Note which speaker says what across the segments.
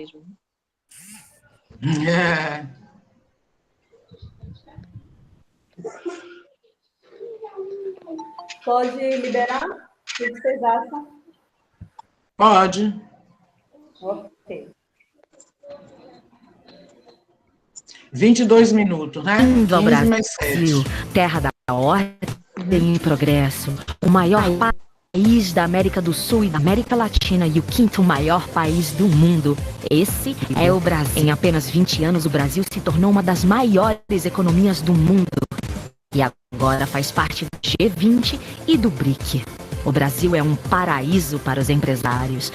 Speaker 1: mesmo.
Speaker 2: É.
Speaker 3: Pode liberar? O que vocês acham?
Speaker 2: Pode.
Speaker 3: Ok.
Speaker 2: 22 minutos, né?
Speaker 4: Bem-vindo ao
Speaker 2: 15 mais
Speaker 4: Brasil,
Speaker 2: 7.
Speaker 4: terra da ordem e progresso, o maior país da América do Sul e da América Latina e o quinto maior país do mundo. Esse é o Brasil. Em apenas 20 anos, o Brasil se tornou uma das maiores economias do mundo e agora faz parte do G20 e do BRIC. O Brasil é um paraíso para os empresários,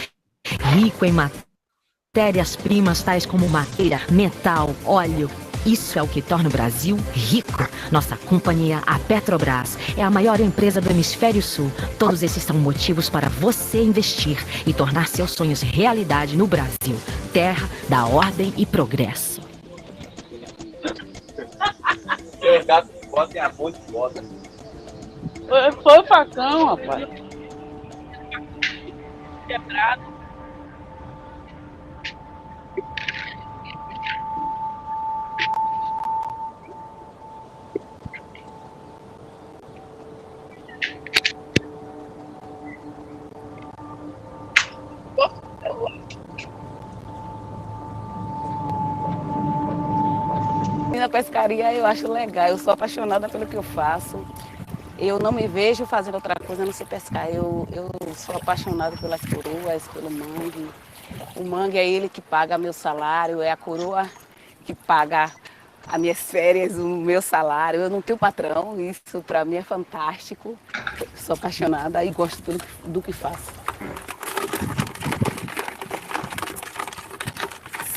Speaker 4: rico em matérias-primas tais como madeira, metal, óleo. Isso é o que torna o Brasil rico. Nossa companhia, a Petrobras, é a maior empresa do Hemisfério Sul. Todos esses são motivos para você investir e tornar seus sonhos realidade no Brasil, terra da ordem e progresso.
Speaker 5: Seu gato bota e a fonte bota.
Speaker 6: Foi o facão, rapaz. Quebrado.
Speaker 7: Na pescaria eu acho legal, eu sou apaixonada pelo que eu faço. Eu não me vejo fazendo outra coisa a não ser pescar. Eu sou apaixonada pelas coroas, pelo mangue. O mangue é ele que paga meu salário, é a coroa que paga as minhas férias, o meu salário. Eu não tenho patrão, isso para mim é fantástico. Sou apaixonada e gosto do que faço.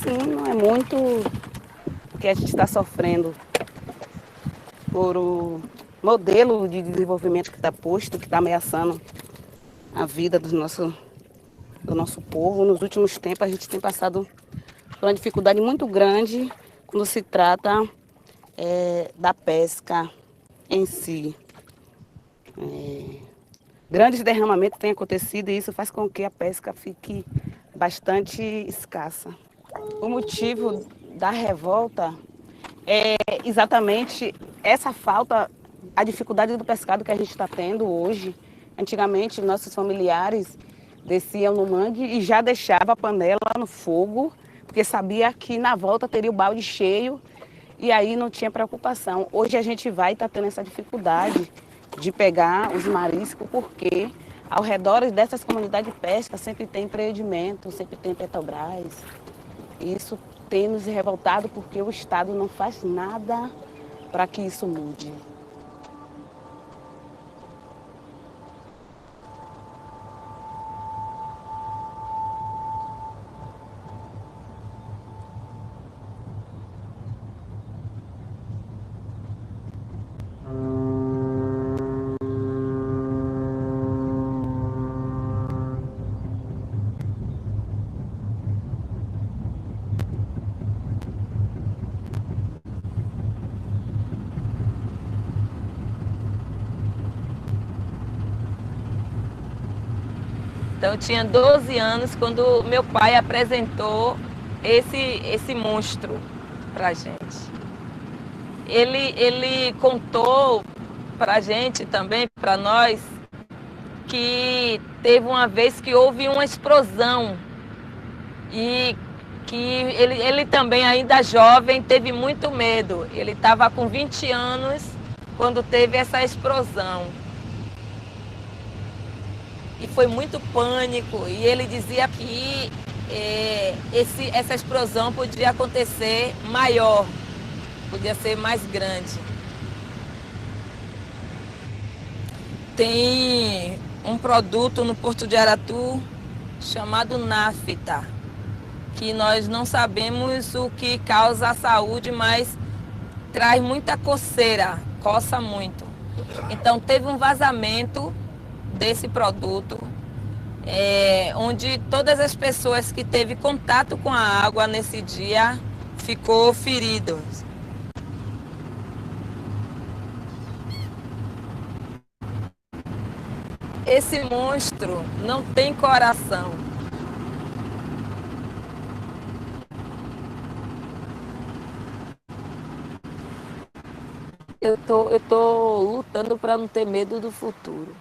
Speaker 7: Sim, não é muito que a gente está sofrendo por o modelo de desenvolvimento que está posto, que está ameaçando a vida do nosso povo. Nos últimos tempos, a gente tem passado por uma dificuldade muito grande quando se trata da pesca em si. Grandes derramamentos têm acontecido e isso faz com que a pesca fique bastante escassa. O motivo da revolta é exatamente essa falta, a dificuldade do pescado que a gente está tendo hoje. Antigamente, nossos familiares desciam no mangue e já deixavam a panela no fogo, porque sabia que na volta teria o balde cheio e aí não tinha preocupação. Hoje a gente vai estar tendo essa dificuldade de pegar os mariscos, porque ao redor dessas comunidades de pesca sempre tem empreendimento, sempre tem Petrobras. Isso tem nos revoltado porque o Estado não faz nada para que isso mude.
Speaker 8: Então, eu tinha 12 anos quando meu pai apresentou esse monstro para a gente. Ele contou para a gente também, para nós, que teve uma vez que houve uma explosão e que ele também, ainda jovem, teve muito medo. Ele estava com 20 anos quando teve essa explosão. E foi muito pânico, e ele dizia que essa explosão podia acontecer maior, podia ser mais grande. Tem um produto no Porto de Aratu chamado nafta, que nós não sabemos o que causa à saúde, mas traz muita coceira, coça muito. Então teve um vazamento desse produto, onde todas as pessoas que teve contato com a água nesse dia ficou feridas. Esse monstro não tem coração. Eu tô lutando para não ter medo do futuro.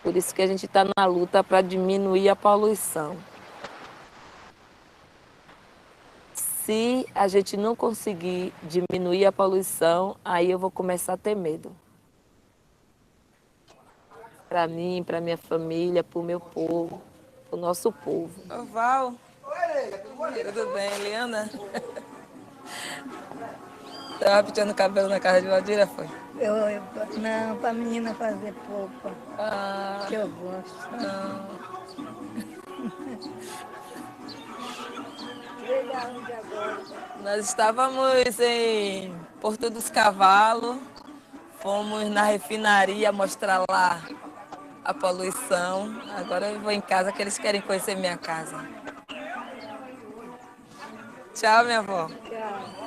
Speaker 8: Por isso que a gente está na luta para diminuir a poluição. Se a gente não conseguir diminuir a poluição, aí eu vou começar a ter medo. Para mim, para minha família, para o meu povo, para o nosso povo. Ô, Val. Tudo bem, Eliana? Estava pintando cabelo na casa de Valdira, foi?
Speaker 1: Não, para a menina fazer polpa, que eu gosto.
Speaker 8: Nós estávamos em Porto dos Cavalos, fomos na refinaria mostrar lá a poluição. Agora eu vou em casa que eles querem conhecer minha casa. Tchau, minha avó.
Speaker 1: Tchau.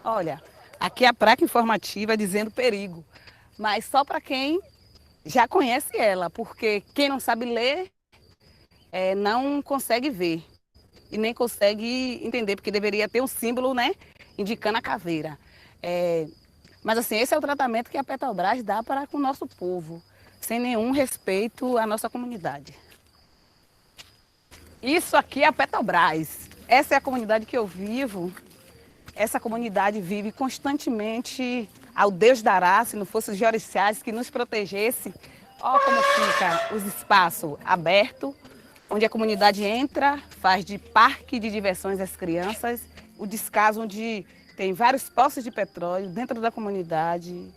Speaker 7: Olha, aqui é a placa informativa dizendo perigo, mas só para quem já conhece ela, porque quem não sabe ler não consegue ver e nem consegue entender, porque deveria ter um símbolo, né, indicando a caveira. Mas assim, esse é o tratamento que a Petrobras dá para com o nosso povo, sem nenhum respeito à nossa comunidade. Isso aqui é a Petrobras. Essa é a comunidade que eu vivo. Essa comunidade vive constantemente ao Deus dará, se não fosse os orixás que nos protegesse. Olha como fica os espaços abertos, onde a comunidade entra, faz de parque de diversões às crianças, o descaso onde tem vários poços de petróleo dentro da comunidade,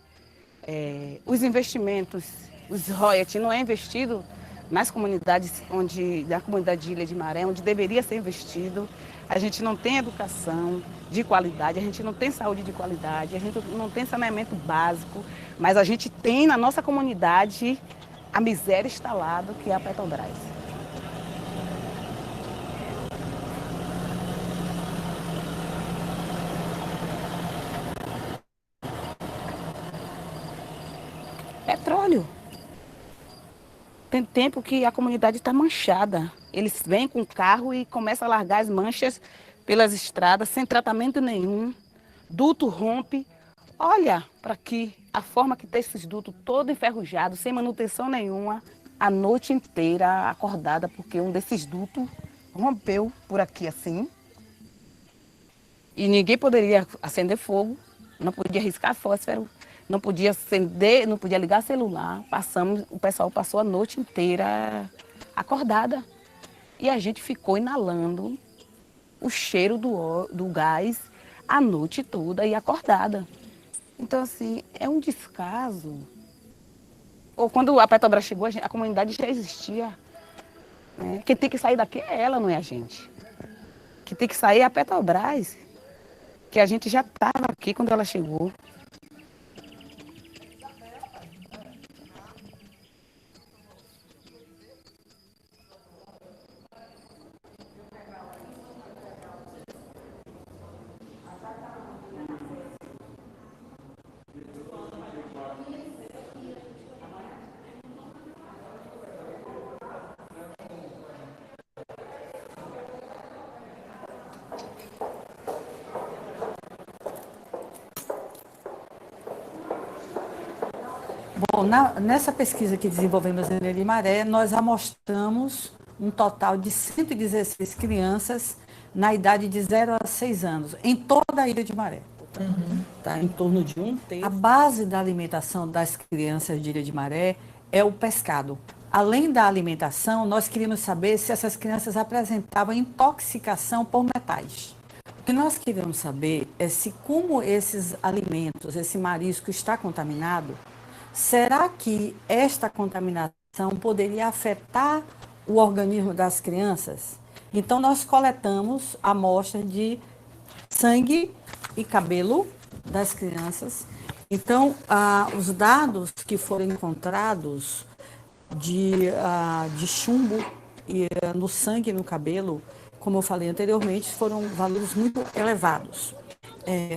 Speaker 7: os investimentos, os royalties não é investido nas comunidades, na comunidade de Ilha de Maré, onde deveria ser investido. A gente não tem educação de qualidade, a gente não tem saúde de qualidade, a gente não tem saneamento básico, mas a gente tem na nossa comunidade a miséria instalada, que é a Petrobras. Petróleo. Tem tempo que a comunidade está manchada. Eles vêm com o carro e começam a largar as manchas pelas estradas, sem tratamento nenhum. Duto rompe. Olha para aqui, a forma que tem esses dutos todo enferrujado, sem manutenção nenhuma, a noite inteira acordada, porque um desses dutos rompeu por aqui assim. E ninguém poderia acender fogo, não podia riscar fósforo, não podia acender, não podia ligar celular. O pessoal passou a noite inteira acordada. E a gente ficou inalando o cheiro do gás a noite toda e acordada. Então, assim, é um descaso. Ou quando a Petrobras chegou, a comunidade já existia. Né? Quem tem que sair daqui é ela, não é a gente. Quem tem que sair é a Petrobras, que a gente já estava aqui quando ela chegou.
Speaker 9: Bom, nessa pesquisa que desenvolvemos em Ilha de Maré, nós amostramos um total de 116 crianças na idade de 0 a 6 anos, em toda a Ilha de Maré. Tá, em torno de um terço. A base da alimentação das crianças de Ilha de Maré é o pescado. Além da alimentação, nós queríamos saber se essas crianças apresentavam intoxicação por metais. O que nós queríamos saber é se, como esses alimentos, esse marisco está contaminado, será que esta contaminação poderia afetar o organismo das crianças? Então, nós coletamos amostras de sangue e cabelo das crianças. Então, os dados que foram encontrados de chumbo no sangue e no cabelo, como eu falei anteriormente, foram valores muito elevados.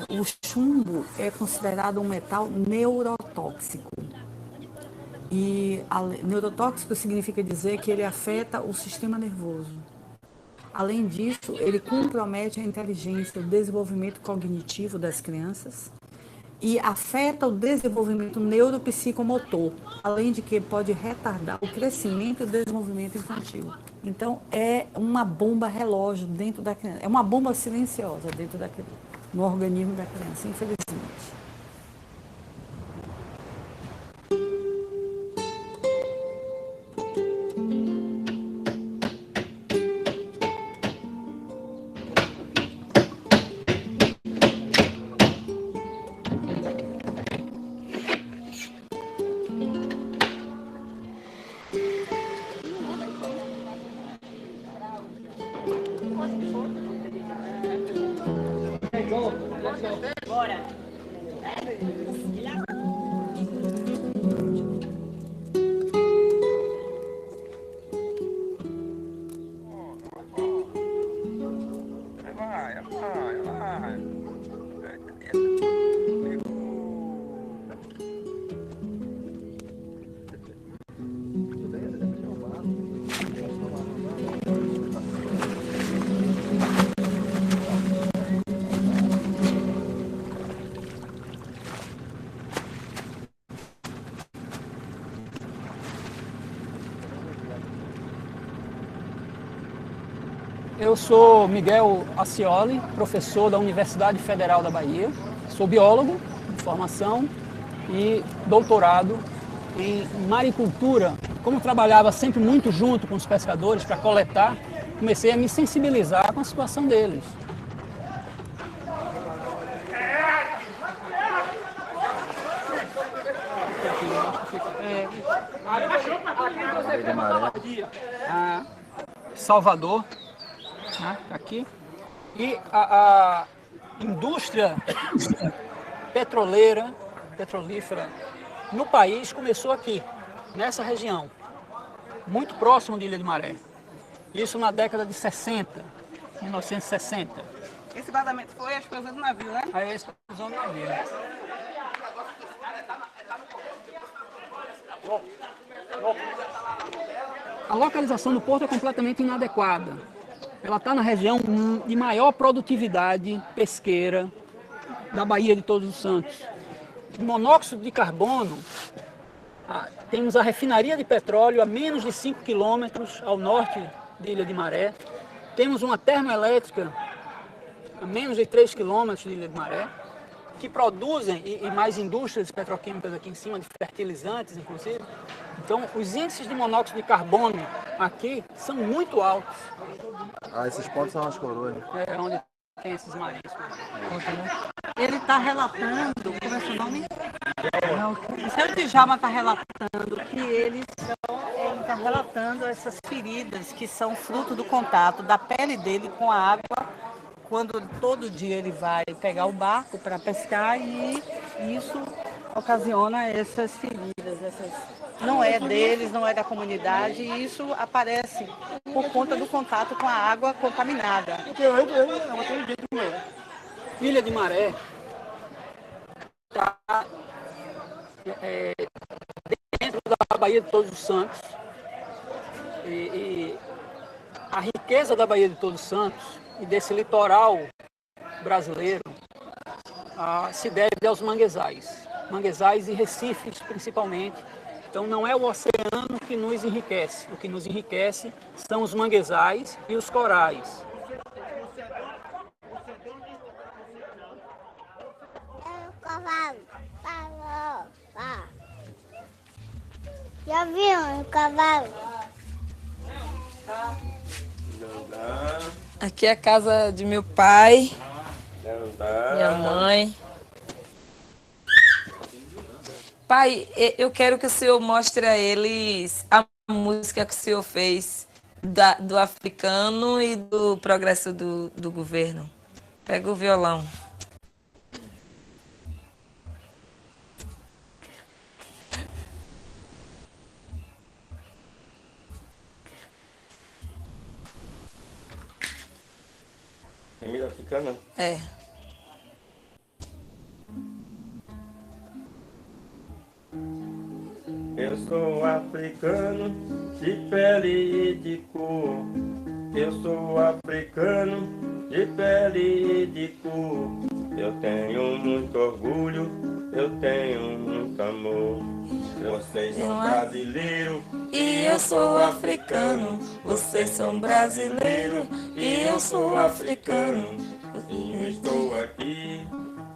Speaker 9: O chumbo é considerado um metal neurotóxico. E neurotóxico significa dizer que ele afeta o sistema nervoso. Além disso, ele compromete a inteligência, o desenvolvimento cognitivo das crianças e afeta o desenvolvimento neuropsicomotor, além de que pode retardar o crescimento e o desenvolvimento infantil. Então, é uma bomba relógio dentro da criança, é uma bomba silenciosa dentro da criança, no organismo da criança, infelizmente.
Speaker 10: Eu sou Miguel Acioli, professor da Universidade Federal da Bahia. Sou biólogo de formação e doutorado em maricultura. Como eu trabalhava sempre muito junto com os pescadores para coletar, comecei a me sensibilizar com a situação deles. Salvador, né, aqui, e a indústria petrolífera no país começou aqui, nessa região, muito próximo de Ilha de Maré. Isso na década de 60, 1960.
Speaker 7: Esse vazamento foi a explosão do navio, né?
Speaker 10: Aí a explosão do navio. A localização do porto é completamente inadequada. Ela está na região de maior produtividade pesqueira da Baía de Todos os Santos. O monóxido de carbono, temos a refinaria de petróleo a menos de 5 quilômetros ao norte de Ilha de Maré. Temos uma termoelétrica a menos de 3 quilômetros de Ilha de Maré, que produzem, e mais indústrias petroquímicas aqui em cima, de fertilizantes, inclusive. Então, os índices de monóxido de carbono aqui são muito altos.
Speaker 11: Esses pontos são as coroas.
Speaker 10: É onde tem esses marinhos.
Speaker 9: Ele está relatando, como é seu nome? O seu Djalma está relatando que ele está relatando essas feridas que são fruto do contato da pele dele com a água, quando todo dia ele vai pegar o barco para pescar, e isso ocasiona essas feridas, não é deles, não é da comunidade, e isso aparece por conta do contato com a água contaminada.
Speaker 10: Ilha de Maré está dentro da Baía de Todos os Santos, e a riqueza da Baía de Todos os Santos e desse litoral brasileiro se deve aos manguezais e recifes principalmente. Então não é o oceano que nos enriquece, o que nos enriquece são os manguezais e os corais.
Speaker 12: Já viu um cavalo?
Speaker 8: Aqui é a casa de meu pai, minha mãe. Pai, eu quero que o senhor mostre a eles a música que o senhor fez do africano e do progresso do governo. Pega o violão.
Speaker 13: africana?
Speaker 8: É.
Speaker 13: Eu sou africano, de pele e de cor. Eu sou africano, de pele e de cor. Eu tenho muito orgulho, eu tenho muito amor. Vocês são brasileiros
Speaker 8: E eu sou africano, vocês são brasileiros, e eu sou africano.
Speaker 13: Eu estou aqui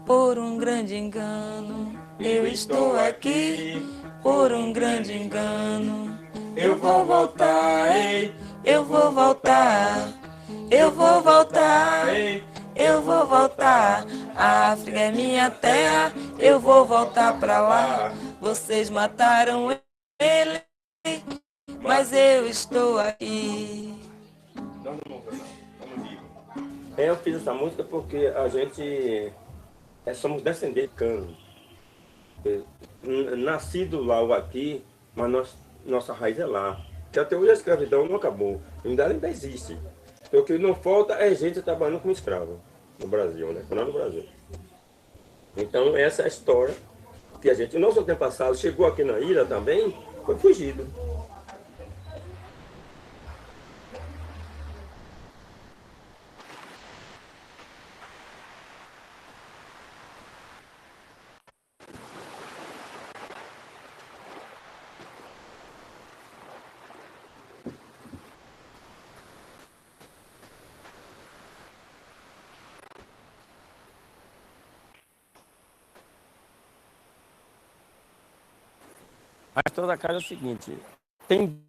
Speaker 8: Por um grande engano, eu estou aqui por um grande engano. Eu vou voltar, ei, eu vou voltar, eu vou voltar, ei, eu vou voltar. A África é minha terra, eu vou voltar pra lá. Vocês mataram ele, mas eu estou aqui.
Speaker 13: Nós não vamos lá, vamos vivo. Eu fiz essa música porque a gente somos descendentes de cano. Nascido lá ou aqui, mas nossa raiz é lá. Que até hoje a escravidão não acabou, ainda existe. Então, o que não falta é gente trabalhando como escravo no Brasil, né? Não no Brasil. Então essa é a história que a gente, no nosso tempo passado, chegou aqui na ilha também, foi fugido. A história da casa é o seguinte, tem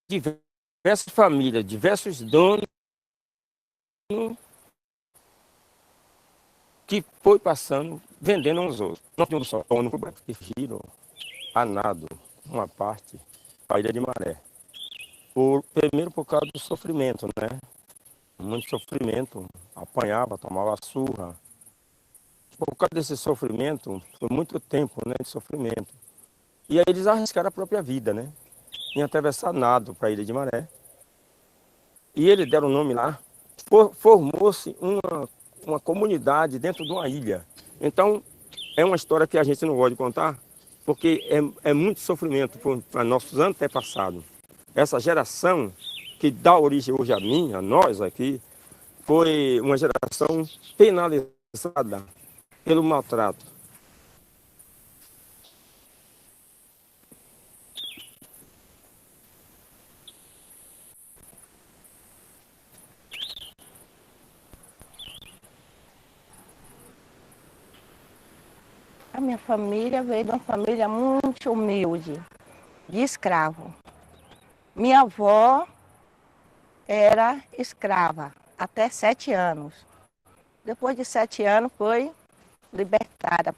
Speaker 13: diversas famílias, diversos donos que foi passando, vendendo uns outros. Nós tínhamos só dono que viram a nado, uma parte, a Ilha de Maré. Primeiro por causa do sofrimento, né? Muito sofrimento, apanhava, tomava surra. Por causa desse sofrimento, foi muito tempo, né, de sofrimento. E aí eles arriscaram a própria vida, né? Em atravessar nado para a Ilha de Maré. E eles deram o nome lá. Formou-se uma comunidade dentro de uma ilha. Então, é uma história que a gente não gosta de contar, porque é muito sofrimento para nossos antepassados. Essa geração que dá origem hoje a mim, a nós aqui, foi uma geração penalizada pelo maltrato.
Speaker 14: A minha família veio de uma família muito humilde, de escravo. Minha avó era escrava até 7 anos. Depois de 7 anos foi libertada,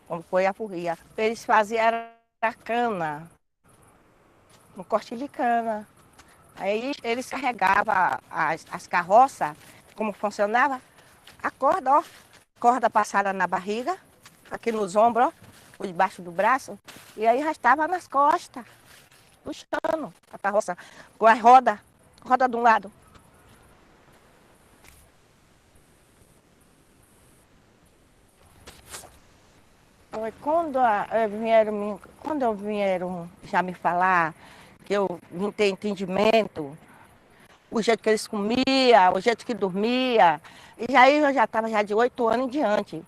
Speaker 14: quando foi a furria. Eles faziam a cana, no corte de cana. Aí eles carregavam as carroças, como funcionava, a corda, ó, corda passada na barriga, aqui nos ombros, ó, por debaixo do braço, e aí arrastava nas costas, puxando a carroça, com a roda de um lado. Quando vieram já me falar, que eu não tenho entendimento, o jeito que eles comiam, o jeito que dormia, e aí eu já estava já de 8 anos em diante.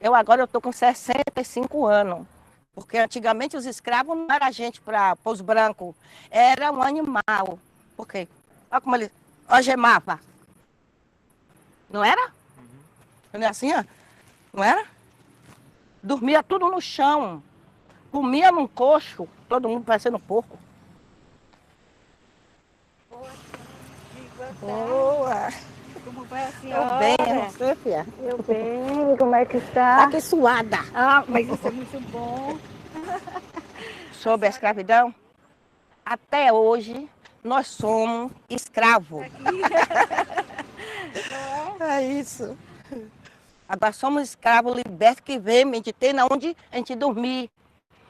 Speaker 14: Agora eu estou com 65 anos, porque antigamente os escravos não eram gente para os brancos, era um animal. Por quê? Olha como ele algemava. Não era? Não é assim, ó? Não era? Dormia tudo no chão, comia num coxo, todo mundo parecendo porco. Boa!
Speaker 12: Como vai a
Speaker 14: Eu
Speaker 12: senhora?
Speaker 14: bem, você, filha?
Speaker 12: Eu bem, como é que está?
Speaker 14: Tá aqui suada.
Speaker 12: Ah, mas isso é muito bom.
Speaker 14: Sobre a escravidão, até hoje nós somos escravos. É isso. Agora somos escravos libertos que vem, a gente tem onde a gente dormir.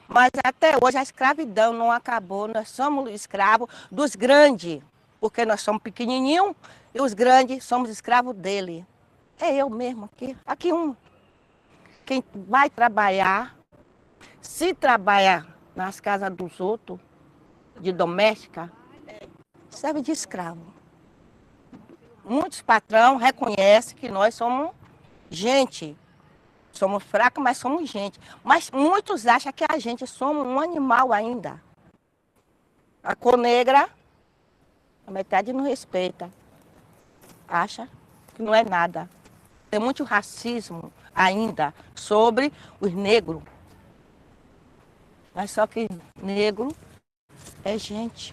Speaker 14: Mas até hoje a escravidão não acabou. Nós somos escravos dos grandes, porque nós somos pequenininhos e os grandes somos escravos dele. É eu mesmo aqui. Aqui quem vai trabalhar, se trabalha nas casas dos outros, de doméstica, serve de escravo. Muitos patrões reconhecem que nós somos gente. Somos fracos, mas somos gente. Mas muitos acham que a gente somos um animal ainda. A cor negra, a metade não respeita. Acha que não é nada. Tem muito racismo ainda sobre os negros. Mas só que negro é gente.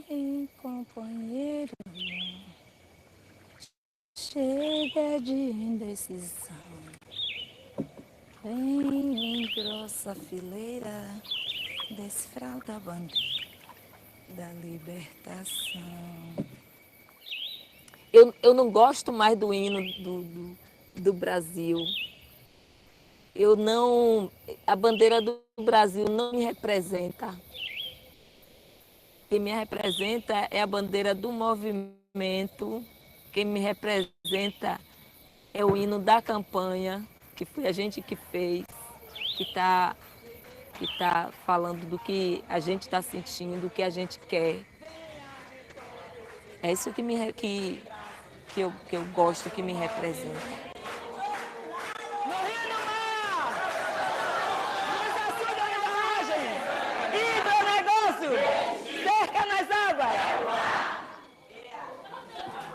Speaker 1: Vem, companheiro, chega de indecisão. Vem, engrossa a fileira, desfralda a bandeira da libertação.
Speaker 8: Eu não gosto mais do hino do Brasil. A bandeira do Brasil não me representa. Quem me representa é a bandeira do movimento. Quem me representa é o hino da campanha, que foi a gente que fez, que está falando do que a gente está sentindo, do que a gente quer. É isso que eu gosto, que me representa.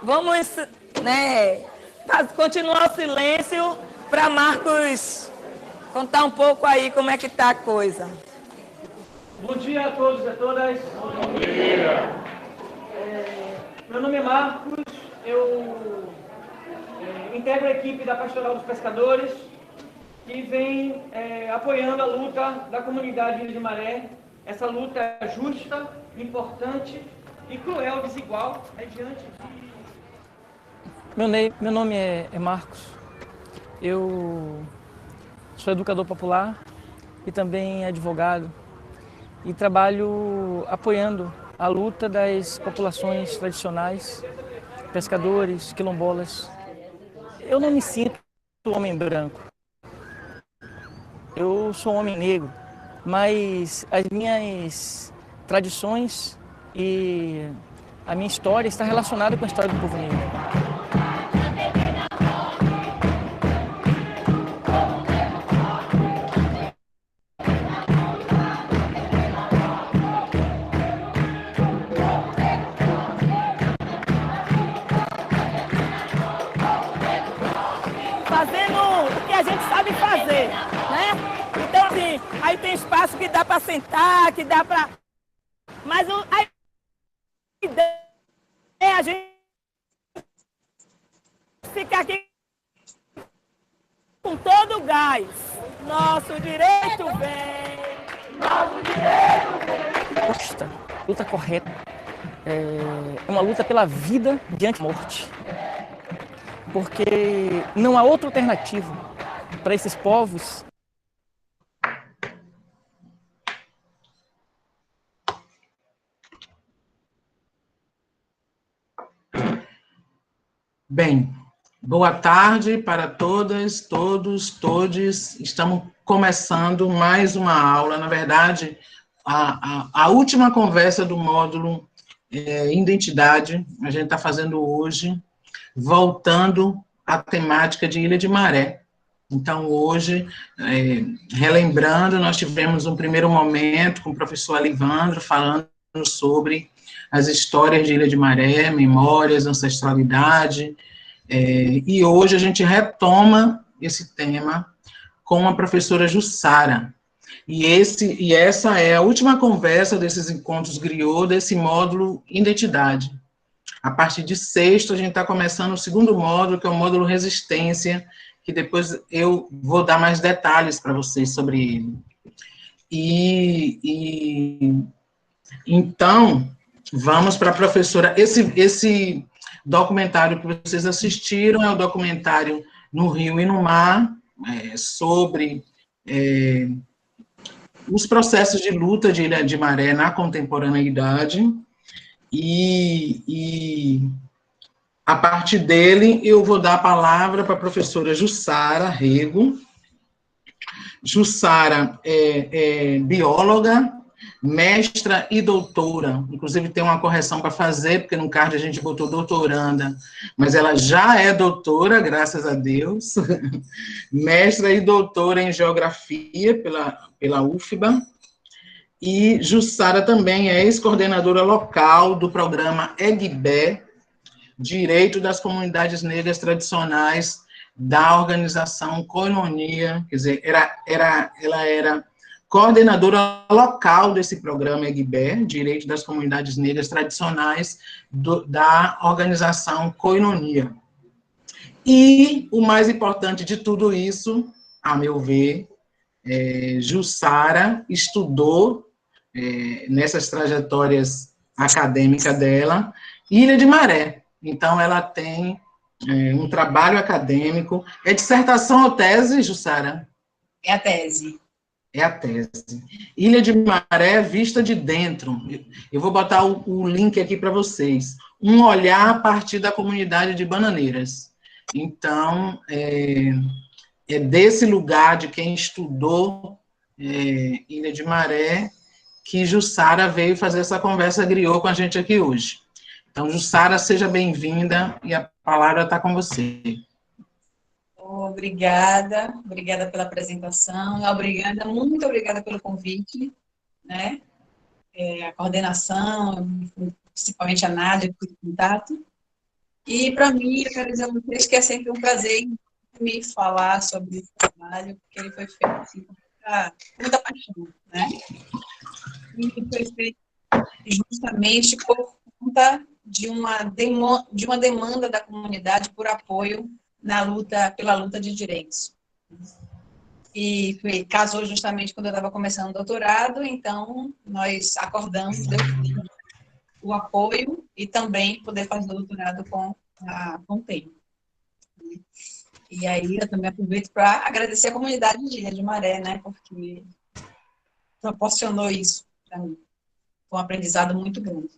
Speaker 8: Vamos, continuar o silêncio para Marcos contar um pouco aí como é que está a coisa.
Speaker 15: Bom dia a todos e a todas. Bom dia. Meu nome é Marcos, eu integro a equipe da Pastoral dos Pescadores que vem apoiando a luta da comunidade Ilha de Maré. Essa luta é justa, importante e cruel, desigual, diante de...
Speaker 16: Meu nome é Marcos, eu sou educador popular e também advogado e trabalho apoiando a luta das populações tradicionais, pescadores, quilombolas. Eu não me sinto homem branco, eu sou homem negro, mas as minhas tradições e a minha história está relacionada com a história do povo negro.
Speaker 6: A gente sabe fazer, né? Então, assim, aí tem espaço que dá para sentar, que dá para... Mas a ideia é a gente ficar aqui com todo o gás. Nosso direito vem! Nosso direito vem!
Speaker 16: Luta correta. É uma luta pela vida diante da morte. Porque não há outra alternativa para esses povos.
Speaker 2: Bem, boa tarde para todas, todos, todes. Estamos começando mais uma aula. Na verdade, a última conversa do módulo Identidade, a gente está fazendo hoje, voltando à temática de Ilha de Maré. Então, hoje, relembrando, nós tivemos um primeiro momento com o professor Alivandro, falando sobre as histórias de Ilha de Maré, memórias, ancestralidade, e hoje a gente retoma esse tema com a professora Jussara. E essa é a última conversa desses encontros griot, desse módulo Identidade. A partir de sexto, a gente está começando o segundo módulo, que é o módulo Resistência, que depois eu vou dar mais detalhes para vocês sobre ele. Então, vamos para a professora. Esse documentário que vocês assistiram é o documentário No Rio e no Mar, sobre os processos de luta de Ilha de Maré na contemporaneidade, e a partir dele eu vou dar a palavra para a professora Jussara Rego. Jussara é bióloga, mestra e doutora, inclusive tem uma correção para fazer, porque no card a gente botou doutoranda, mas ela já é doutora, graças a Deus, mestra e doutora em geografia pela UFBA, e Jussara também é ex-coordenadora local do programa EGBE, Direito das Comunidades Negras Tradicionais, da organização Koinonia, quer dizer, ela era coordenadora local desse programa EGBE, Direito das Comunidades Negras Tradicionais, da organização Koinonia. E o mais importante de tudo isso, a meu ver, Jussara estudou, nessas trajetórias acadêmicas dela, Ilha de Maré. Então, ela tem um trabalho acadêmico. É dissertação ou tese, Jussara?
Speaker 17: É a tese.
Speaker 2: É a tese. Ilha de Maré vista de dentro. Eu vou botar o link aqui para vocês. Um olhar a partir da comunidade de bananeiras. Então, é desse lugar de quem estudou Ilha de Maré que Jussara veio fazer essa conversa griot com a gente aqui hoje. Então, Jussara, seja bem-vinda e a palavra está com você.
Speaker 17: Obrigada pela apresentação, muito obrigada pelo convite, né? A coordenação, principalmente a Nádia, por contato. E, para mim, eu quero dizer a vocês que é sempre um prazer me falar sobre esse trabalho, porque ele foi feito assim, com muita paixão, né? E foi feito justamente por conta de uma demanda da comunidade por apoio pela luta de direitos. E casou justamente quando eu estava começando o doutorado, então nós acordamos, deu o apoio e também poder fazer o doutorado com o tempo. E aí eu também aproveito para agradecer a comunidade de Ilha de Maré, né, porque proporcionou isso para mim. Foi um aprendizado muito grande.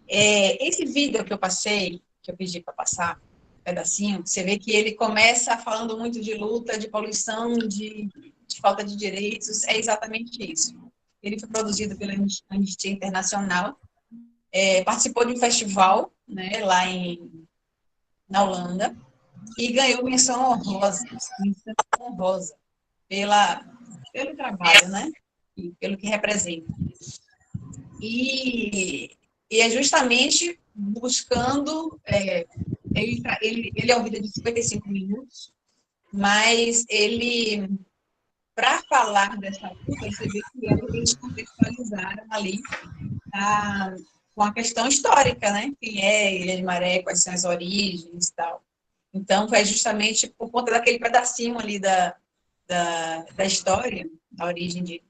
Speaker 17: Esse vídeo que eu passei, que eu pedi para passar, um pedacinho, você vê que ele começa falando muito de luta, de poluição, de falta de direitos, é exatamente isso. Ele foi produzido pela Anistia Internacional, participou de um festival, né, lá na Holanda, e ganhou menção honrosa pelo trabalho, né, e pelo que representa. E é justamente buscando, ele é um vídeo de 55 minutos, mas ele, para falar dessa luta, você vê que eles contextualizaram ali com a questão histórica, né? Quem é Ilha de Maré, quais são as origens e tal. Então, foi justamente por conta daquele pedacinho ali da história, da origem de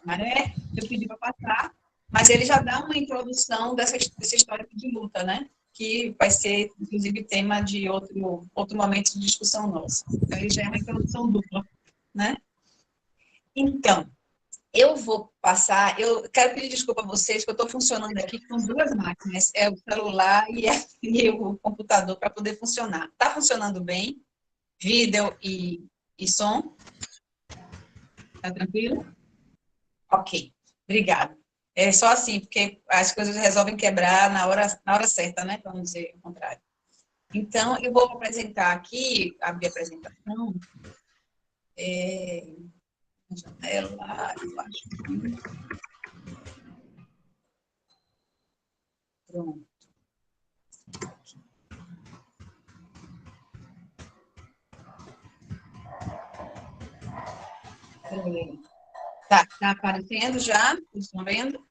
Speaker 17: Maré, que eu pedi para passar, mas ele já dá uma introdução dessa história de luta, né? Que vai ser, inclusive, tema de outro momento de discussão nossa. Então, ele já é uma introdução dupla, né? Então, eu vou passar, eu quero pedir desculpa a vocês, que eu estou funcionando aqui com duas máquinas, o celular e o computador, para poder funcionar. Está funcionando bem? Vídeo e som? Está tranquilo? Ok, obrigada. É só assim, porque as coisas resolvem quebrar na hora certa, né? Para não dizer o contrário. Então, eu vou apresentar aqui, abrir a apresentação. Janela, eu acho. Pronto. Tá aparecendo já? Vocês estão vendo?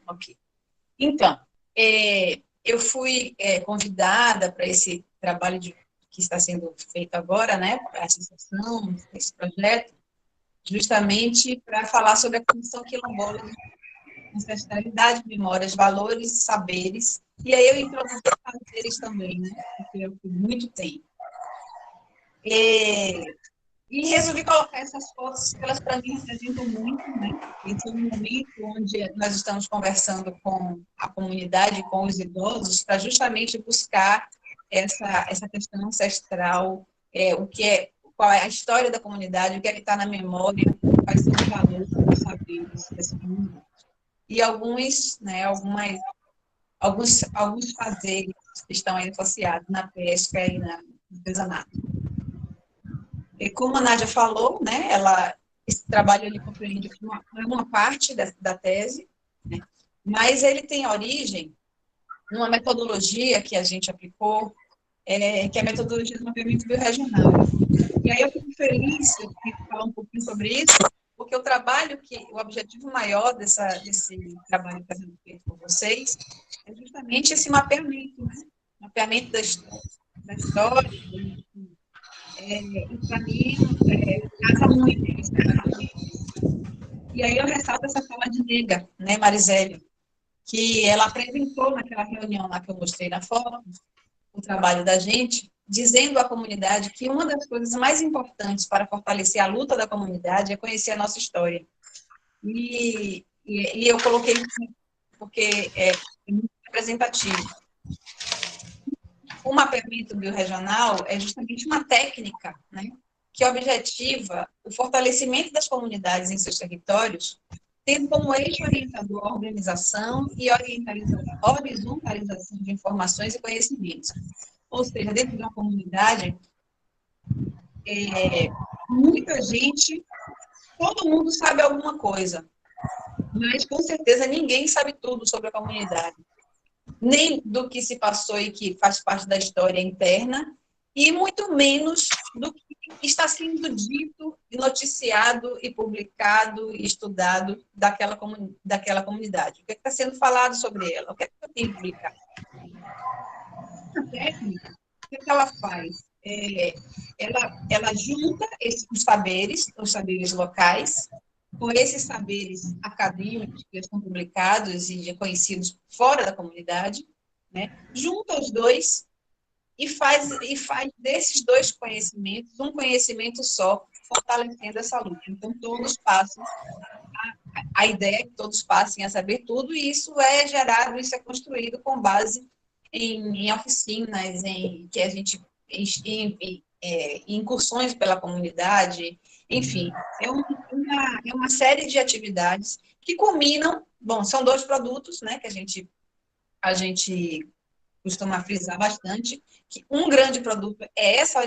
Speaker 17: Ok. Então, eu fui convidada para esse trabalho que está sendo feito agora, né, a associação, esse projeto, justamente para falar sobre a Comissão Quilombola de Ancestralidade, Memórias, Valores e Saberes E aí eu introduzi fazeres também, né? Porque eu fiz muito tempo. E resolvi colocar essas fotos, porque elas para mim representam muito, né? Esse é um momento onde nós estamos conversando com a comunidade, com os idosos, para justamente buscar essa questão ancestral, qual é a história da comunidade, o que é que está na memória, quais são os valores, os saberes dessa comunidade. E alguns fazeres estão aí associados na pesca e no artesanato. E como a Nádia falou, né, esse trabalho ele compreende uma parte da tese, né, mas ele tem origem numa metodologia que a gente aplicou, que é a metodologia do mapeamento biorregional. E aí eu fico feliz de falar um pouquinho sobre isso, porque o objetivo maior desse trabalho que está sendo feito por vocês é justamente esse mapeamento, né? Mapeamento da história, e para mim, casa muito isso. E aí eu ressalto essa fala de Nega, né, Mariseli, que ela apresentou naquela reunião lá que eu mostrei na foto, o trabalho da gente, dizendo à comunidade que uma das coisas mais importantes para fortalecer a luta da comunidade é conhecer a nossa história. E eu coloquei isso porque é muito representativo. O mapeamento biorregional é justamente uma técnica, né, que objetiva o fortalecimento das comunidades em seus territórios, tendo como eixo orientador a organização e horizontalização de informações e conhecimentos. Ou seja, dentro de uma comunidade, muita gente, todo mundo sabe alguma coisa, mas com certeza ninguém sabe tudo sobre a comunidade. Nem do que se passou e que faz parte da história interna, e muito menos do que está sendo dito, noticiado e publicado e estudado daquela comunidade. O que está sendo falado sobre ela? O que é que eu tenho que publicar? A técnica, o que ela faz? Ela junta os saberes locais, com esses saberes acadêmicos que estão publicados e reconhecidos fora da comunidade, né? Junta os dois e faz desses dois conhecimentos um conhecimento só, fortalecendo essa luta. Então, todos passam, a ideia é que todos passem a saber tudo, e isso é gerado, isso é construído com base em oficinas, em incursões pela comunidade, enfim, é uma série de atividades que culminam, são 2 produtos, né, que a gente costuma frisar bastante, que um grande produto é essa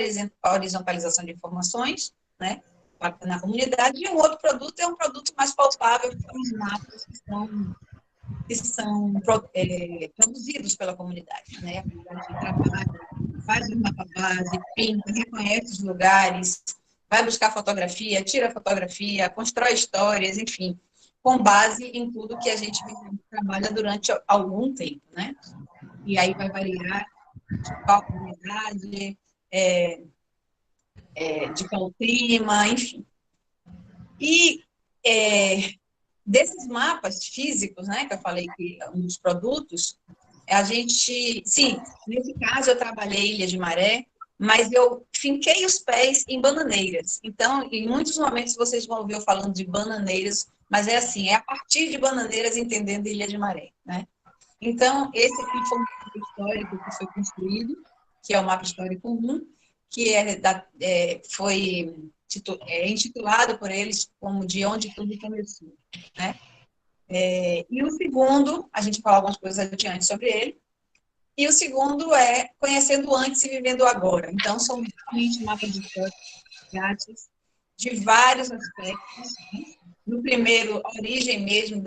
Speaker 17: horizontalização de informações, né, na comunidade, e um outro produto é um produto mais palpável, que são os mapas que são produzidos pela comunidade, né, a comunidade que trabalha, faz um mapa base, pinta, reconhece os lugares, vai buscar fotografia, tira fotografia, constrói histórias, enfim, com base em tudo que a gente trabalha durante algum tempo, né? E aí vai variar de qual comunidade, de qual tema, enfim. E desses mapas físicos, né, que eu falei que é um dos produtos, nesse caso eu trabalhei Ilha de Maré, mas eu finquei os pés em bananeiras. Então, em muitos momentos vocês vão ouvir eu falando de bananeiras, mas é assim, é a partir de bananeiras entendendo Ilha de Maré, né? Então, esse aqui foi um mapa histórico que foi construído, que é o mapa histórico comum, que foi intitulado por eles como De Onde Tudo Começou, né? E o segundo, a gente vai falar algumas coisas adiante sobre ele, e o segundo é Conhecendo Antes e Vivendo Agora. Então, são realmente mapas históricos de vários aspectos, né? No primeiro, a origem mesmo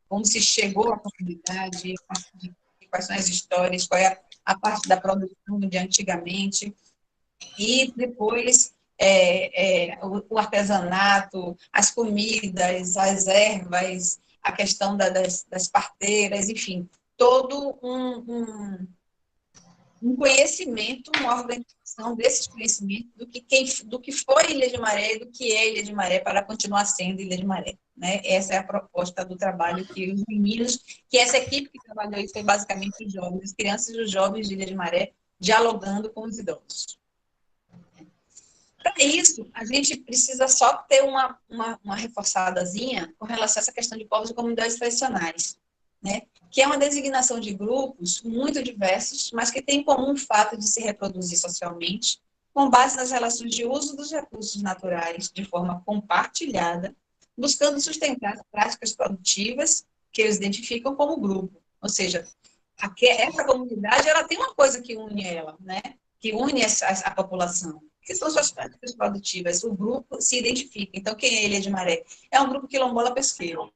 Speaker 17: como se chegou à comunidade, quais são as histórias, qual é a parte da produção de antigamente, e depois o artesanato, as comidas, as ervas, a questão das parteiras, enfim, todo um conhecimento, uma organização desses conhecimentos do que foi Ilha de Maré e do que é Ilha de Maré para continuar sendo Ilha de Maré, né? Essa é a proposta do trabalho que os meninos, que essa equipe que trabalhou isso foi basicamente os jovens, as crianças e os jovens de Ilha de Maré, dialogando com os idosos. Para isso, a gente precisa só ter uma reforçadazinha com relação a essa questão de povos e comunidades tradicionais, né? Que é uma designação de grupos muito diversos, mas que tem em comum o fato de se reproduzir socialmente, com base nas relações de uso dos recursos naturais de forma compartilhada, buscando sustentar as práticas produtivas que eles identificam como grupo. Ou seja, essa comunidade ela tem uma coisa que une ela, né? Que une a população, que são suas práticas produtivas. O grupo se identifica. Então, quem é Ilha de Maré? É um grupo quilombola pesqueiro.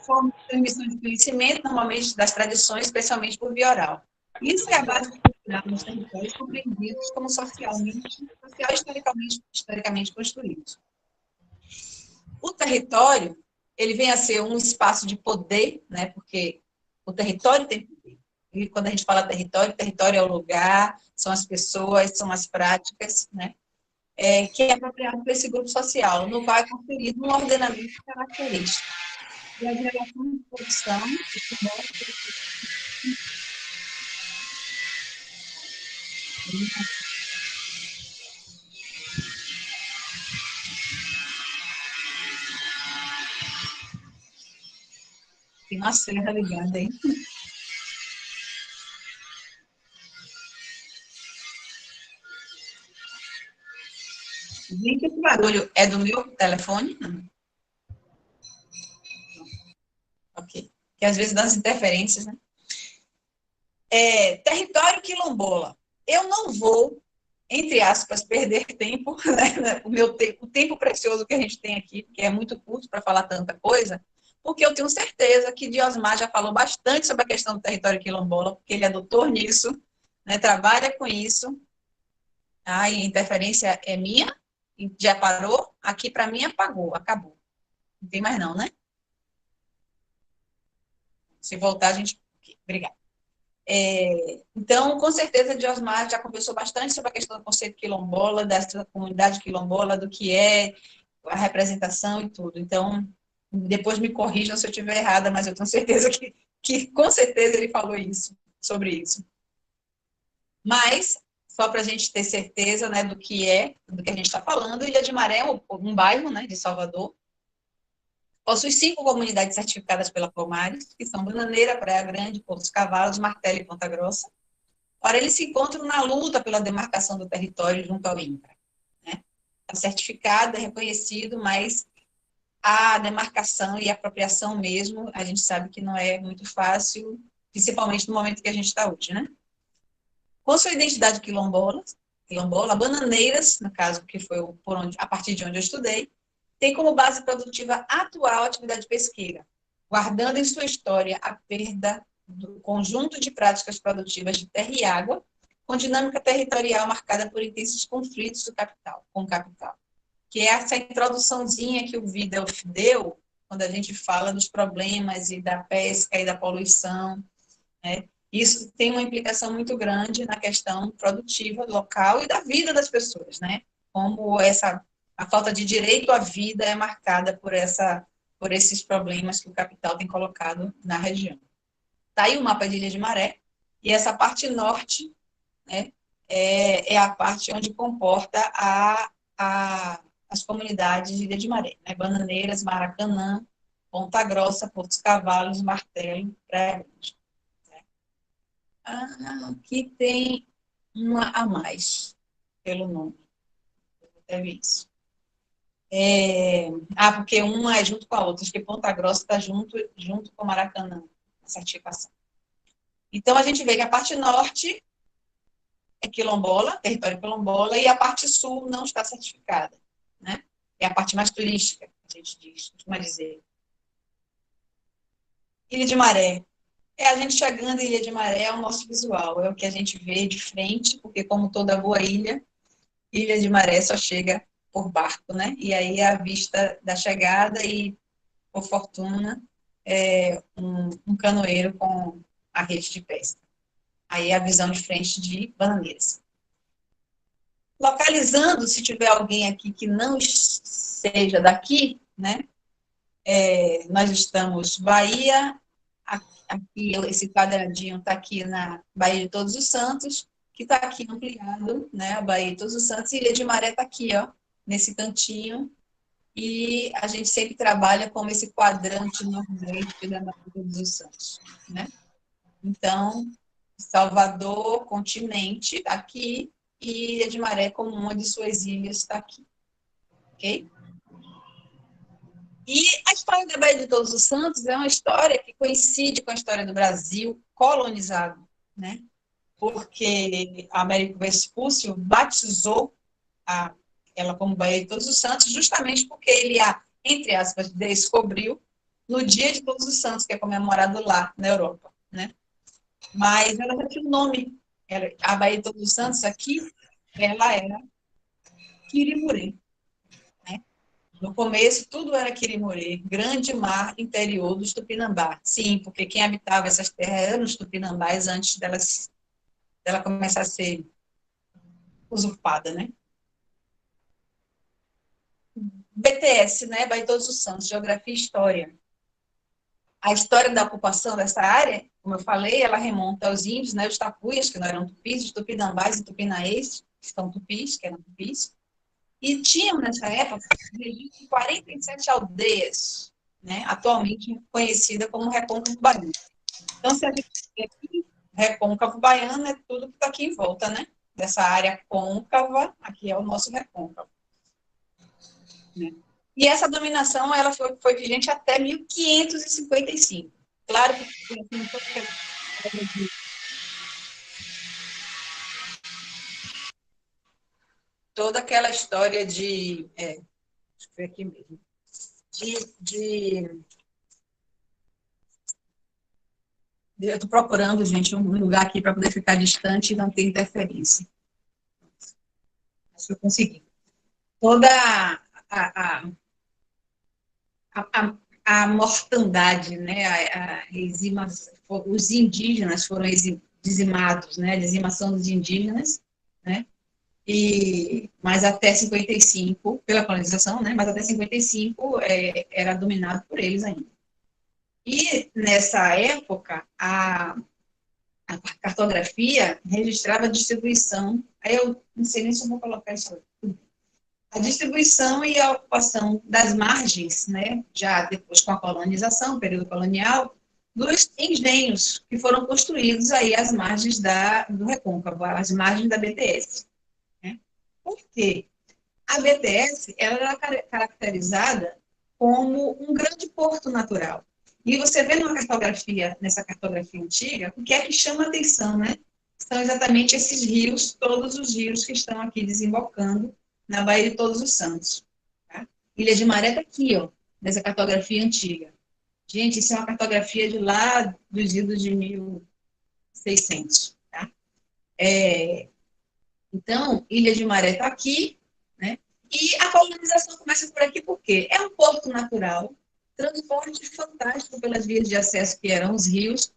Speaker 17: Forma de transmissão de conhecimento, normalmente das tradições, especialmente por via oral. Isso é a base cultural dos territórios compreendidos como social historicamente construídos. O território, ele vem a ser um espaço de poder, né? Porque o território tem poder. E quando a gente fala território é o lugar, são as pessoas, são as práticas, né? Que é apropriado por esse grupo social, no qual é conferido um ordenamento característico. E as relações de produção, tem uma serra ligada aí. Gente, esse barulho é do meu telefone? Ok. Que às vezes dá as interferências, né? Território quilombola. Eu não vou, entre aspas, perder tempo, né? O tempo precioso que a gente tem aqui, que é muito curto para falar tanta coisa, porque eu tenho certeza que Diosmar já falou bastante sobre a questão do território quilombola, porque ele é doutor nisso, né? Trabalha com isso. E a interferência é minha, já parou, aqui para mim apagou, acabou. Não tem mais não, né? Se voltar, a gente... Obrigada. Então, com certeza, Diosmar já conversou bastante sobre a questão do conceito quilombola, dessa comunidade quilombola, do que é a representação e tudo. Então, depois me corrijam se eu estiver errada, mas eu tenho certeza que com certeza ele falou sobre isso. Mas, só para a gente ter certeza, né, do que a gente está falando, Ilha de Maré é um bairro, né, de Salvador. Possui 5 comunidades certificadas pela Comares, que são Bananeira, Praia Grande, Porto dos Cavalos, Martelo e Ponta Grossa. Ora, eles se encontram na luta pela demarcação do território junto ao INCRA. Está certificado, é reconhecido, mas a demarcação e a apropriação mesmo, a gente sabe que não é muito fácil, principalmente no momento que a gente está hoje, né? Com sua identidade quilombola, Bananeiras, no caso, que foi a partir de onde eu estudei, tem como base produtiva atual a atividade pesqueira, guardando em sua história a perda do conjunto de práticas produtivas de terra e água, com dinâmica territorial marcada por intensos conflitos com o capital. Que é essa introduçãozinha que o Vidal deu, quando a gente fala dos problemas e da pesca e da poluição, né? Isso tem uma implicação muito grande na questão produtiva local e da vida das pessoas, né? Como a falta de direito à vida é marcada por esses problemas que o capital tem colocado na região. Está aí o mapa de Ilha de Maré, e essa parte norte, né, é a parte onde comporta as comunidades de Ilha de Maré, né? Bananeiras, Maracanã, Ponta Grossa, Porto dos Cavalos, Martelo, Praia Grande. Aqui tem uma a mais, pelo nome. Deve isso. Porque uma é junto com a outra, acho que Ponta Grossa está junto com Maracanã, a certificação. Então, a gente vê que a parte norte é quilombola, território quilombola, e a parte sul não está certificada, né? É a parte mais turística, a gente costuma dizer. Ilha de Maré. A gente chegando em Ilha de Maré é o nosso visual, é o que a gente vê de frente, porque como toda boa ilha, Ilha de Maré só chega por barco, né? E aí a vista da chegada e, por fortuna, um canoeiro com a rede de pesca. Aí a visão de frente de Bananeiras. Localizando, se tiver alguém aqui que não seja daqui, né? Nós estamos Bahia, aqui esse quadradinho está aqui na Baía de Todos os Santos, que está aqui ampliado, né? A Baía de Todos os Santos, e Ilha de Maré está aqui, ó, nesse cantinho, e a gente sempre trabalha como esse quadrante nordeste da Baía de Todos os Santos, né? Então, Salvador, continente, está aqui, e Ilha de Maré, como uma de suas ilhas, está aqui, ok? E a história da Baía de Todos os Santos é uma história que coincide com a história do Brasil colonizado, né? Porque Américo Vespúcio batizou ela como Baía de Todos os Santos justamente porque ele entre aspas, descobriu no Dia de Todos os Santos, que é comemorado lá na Europa, né? Mas ela já tinha um nome. A Baía de Todos os Santos aqui, ela era Quirimurê. No começo, tudo era Quirimurê, grande mar interior dos Tupinambá. Sim, porque quem habitava essas terras eram os Tupinambás antes dela começar a ser usurpada, né? BTS, né? Baía de Todos os Santos, Geografia e História. A história da ocupação dessa área, como eu falei, ela remonta aos índios, né? Os tapuias, que não eram tupis, os tupinambás e tupinaês, que são tupis, que eram tupis. E tinham, nessa época, 47 aldeias, né, atualmente conhecida como Recôncavo Baiano. Então, se a gente vê aqui, Recôncavo Baiano é tudo que está aqui em volta, né? Dessa área côncava, aqui é o nosso recôncavo. Né? E essa dominação ela foi vigente até 1555. Claro que toda aquela história de... deixa eu ver aqui mesmo. Eu estou procurando, gente, um lugar aqui para poder ficar distante e não ter interferência. Acho que eu consegui. Toda a mortandade, né? Os indígenas foram dizimados, né? A dizimação dos indígenas, né? Mas até 55, pela colonização, né? Mas até 55 era dominado por eles ainda. E nessa época a cartografia registrava a distribuição. Aí eu não sei nem se eu vou colocar isso aqui. A distribuição e a ocupação das margens, né? Já depois com a colonização, período colonial, dos engenhos que foram construídos aí às margens do Recôncavo, às margens da BTS. Por quê? A BTS ela era caracterizada como um grande porto natural. E você vê nessa cartografia antiga, o que é que chama atenção, né? São exatamente esses rios, todos os rios que estão aqui desembocando na Baía de Todos os Santos. Tá? Ilha de Maré está aqui, ó, nessa cartografia antiga. Gente, isso é uma cartografia de lá dos idos de 1600. Tá? Então, Ilha de Maré está aqui, né? E a colonização começa por aqui por quê? É um porto natural, transporte fantástico pelas vias de acesso que eram os rios,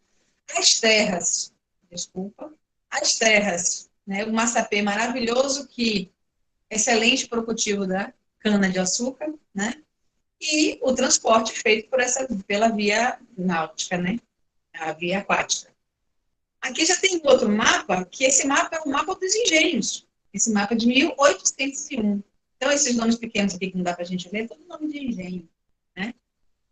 Speaker 17: as terras, né? O maçapê maravilhoso, excelente para o cultivo da cana-de-açúcar, né? E o transporte feito pela via náutica, né? A via aquática. Aqui já tem outro mapa, que esse mapa é o mapa dos engenhos. Esse mapa é de 1801. Então, esses nomes pequenos aqui que não dá para a gente ler, é todo nome de engenho, né?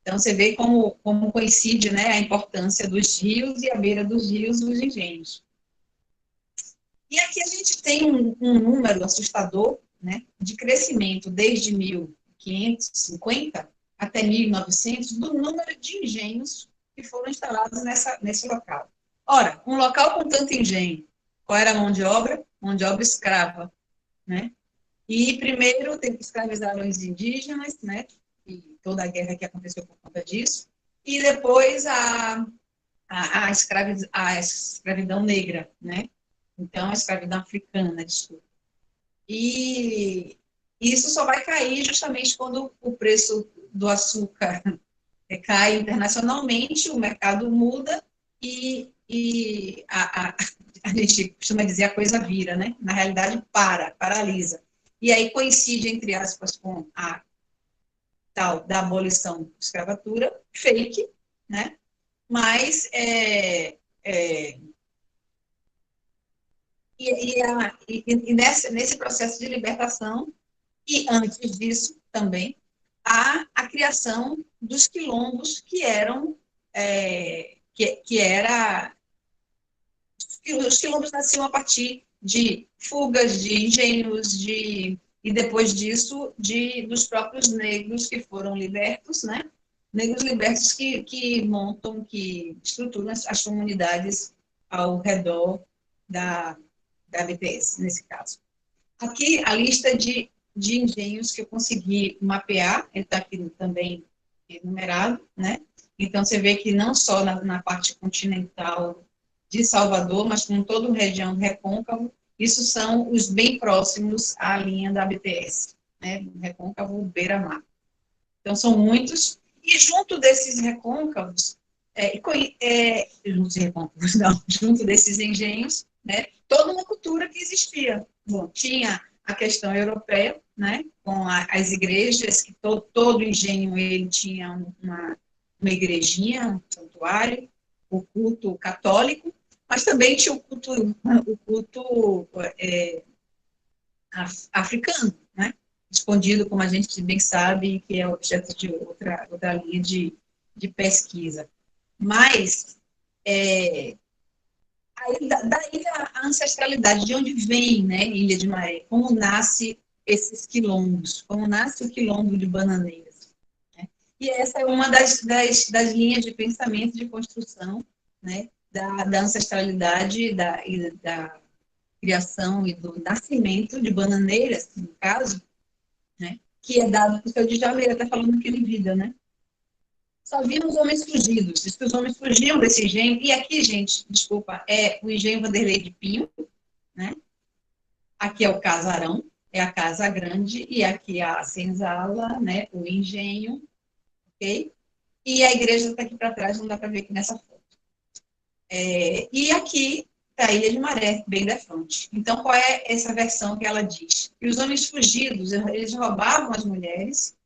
Speaker 17: Então, você vê como coincide, né, a importância dos rios e a beira dos rios e os engenhos. E aqui a gente tem um número assustador, né, de crescimento desde 1550 até 1900 do número de engenhos que foram instalados nesse local. Ora, um local com tanto engenho, qual era a mão de obra? Mão de obra escrava, né? E primeiro escravizaram os indígenas, né? E toda a guerra que aconteceu por conta disso. E depois a escravidão negra, né? Então, a escravidão africana, desculpa. E isso só vai cair justamente quando o preço do açúcar cai internacionalmente, o mercado muda e a gente costuma dizer a coisa vira, né? Na realidade, paralisa. E aí coincide, entre aspas, com tal da abolição da escravatura, fake, né? Mas nesse processo de libertação, e antes disso também, a criação dos quilombos que eram, os quilombos nasciam a partir de fugas, de engenhos, e depois disso, dos próprios negros que foram libertos, né? Negros libertos que montam, que estruturam as comunidades ao redor da BTS, nesse caso. Aqui, a lista de engenhos que eu consegui mapear, ele está aqui também enumerado, né? Então, você vê que não só na parte continental de Salvador, mas com toda a região do Recôncavo, isso são os bem próximos à linha da BTS, né? Recôncavo, Beira-Mar. Então, são muitos, e junto desses recôncavos, junto desses engenhos, né? Toda uma cultura que existia. Bom, tinha a questão europeia, né? Com as igrejas, que todo engenho ele tinha uma igrejinha, um santuário, o culto católico, mas também tinha o culto africano, né? Escondido, como a gente bem sabe, que é objeto de outra linha de pesquisa. Mas, daí a ancestralidade, de onde vem, né, Ilha de Maré, como nasce esses quilombos, como nasce o quilombo de Bananeiras. Né? E essa é uma das linhas de pensamento, de construção, né, da ancestralidade, e da criação e do nascimento de Bananeiras, no caso, né, que é dado por seu Djalma, até falando aqui em vida, né? Só vimos homens fugidos, diz que os homens fugiam desse engenho, e aqui, gente, desculpa, é o engenho Vanderlei de Pinho, né? Aqui é o casarão, é a casa grande, e aqui a senzala, né, o engenho, ok? E a igreja está aqui para trás, não dá para ver aqui nessa foto. E aqui está a Ilha de Maré, bem da frente. Então, qual é essa versão que ela diz? Que os homens fugidos, eles roubavam as mulheres,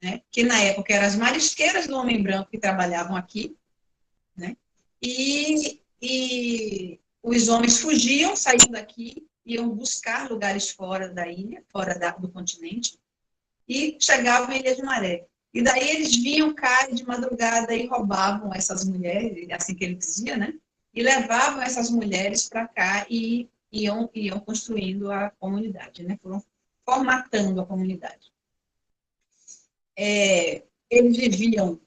Speaker 17: né, que na época eram as marisqueiras do homem branco que trabalhavam aqui, né, e os homens fugiam, saíam daqui, iam buscar lugares fora da ilha, fora do continente, e chegavam à Ilha de Maré. E daí eles vinham cá de madrugada e roubavam essas mulheres, assim que ele dizia, né, e levavam essas mulheres para cá e iam construindo a comunidade, né, foram formatando a comunidade. Eles viviam...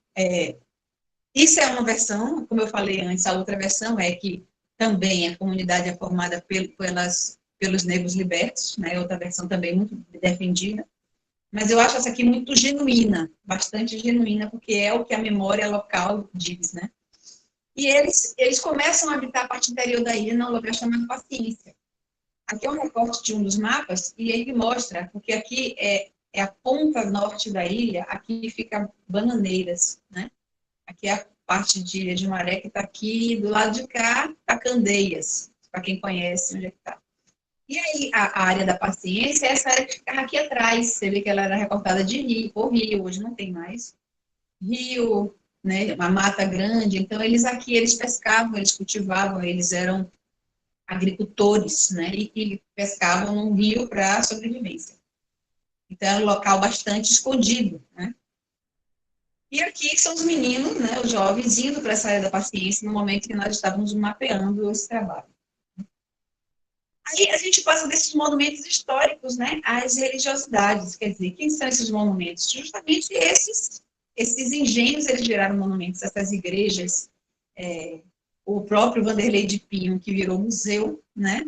Speaker 17: isso é uma versão, como eu falei antes, a outra versão é que também a comunidade é formada pelos negros libertos, né? Outra versão também muito defendida, mas eu acho essa aqui muito genuína, bastante genuína, porque é o que a memória local diz, né? E eles começam a habitar a parte interior da ilha, num lugar chamado Paciência. Aqui é um recorte de um dos mapas, e ele mostra, porque aqui é a ponta norte da ilha, aqui fica Bananeiras, né? Aqui é a parte de Ilha de Maré, que está aqui, do lado de cá, está Candeias, para quem conhece onde é que está. E aí, a área da Paciência é essa área que ficava aqui atrás, você vê que ela era recortada de rio, por rio, hoje não tem mais. Rio, né, uma mata grande, então eles pescavam, eles cultivavam, eles eram agricultores, né, e pescavam num rio para sobrevivência. Então, é um local bastante escondido, né? E aqui são os meninos, né, os jovens, indo para essa área da Paciência no momento que nós estávamos mapeando esse trabalho. Aí a gente passa desses monumentos históricos, né, às religiosidades. Quer dizer, quem são esses monumentos? Justamente esses engenhos, eles geraram monumentos, essas igrejas, o próprio Vanderlei de Pinho, que virou museu, né?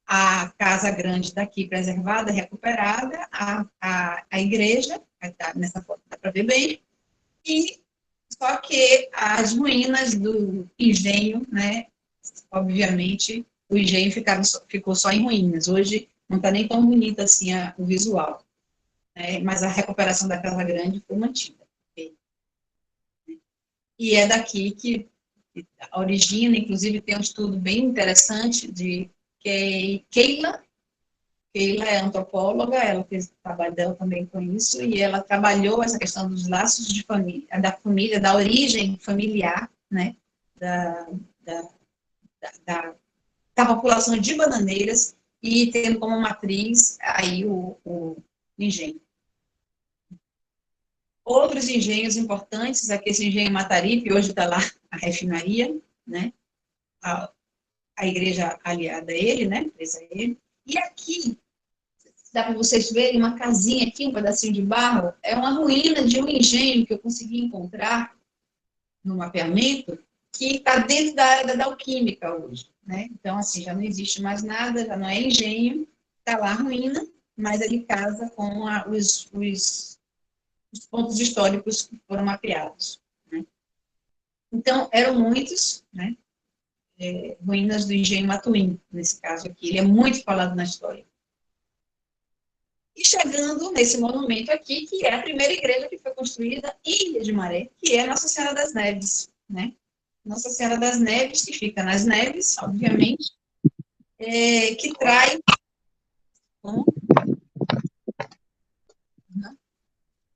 Speaker 17: A casa grande daqui preservada, recuperada, a igreja, nessa foto dá para ver bem, e só que as ruínas do engenho, né, obviamente, o engenho ficou só em ruínas. Hoje não está nem tão bonito assim o visual, né, mas a recuperação da casa grande foi mantida. E é daqui que origina, inclusive tem um estudo bem interessante de Keila Keila é antropóloga, ela fez o trabalho dela também com isso, e ela trabalhou essa questão dos laços de família, da origem familiar, né, da população de bananeiras, e tendo como matriz aí o engenho. Outros engenhos importantes, aqui esse engenho Mataripe, hoje está lá a refinaria, né, a igreja aliada a ele, né, presa a ele. E aqui, dá para vocês verem uma casinha aqui, um pedacinho de barro, é uma ruína de um engenho que eu consegui encontrar no mapeamento, que está dentro da área da alquímica hoje, né? Então, assim, já não existe mais nada, já não é engenho, está lá a ruína, mas ele casa com os pontos históricos que foram mapeados, né? Então, eram muitos, né? Ruínas do engenho Matuim, nesse caso aqui, ele é muito falado na história. E chegando nesse monumento aqui, que é a primeira igreja que foi construída em Ilha de Maré, que é Nossa Senhora das Neves, né? Nossa Senhora das Neves, que fica nas neves, obviamente, que traz...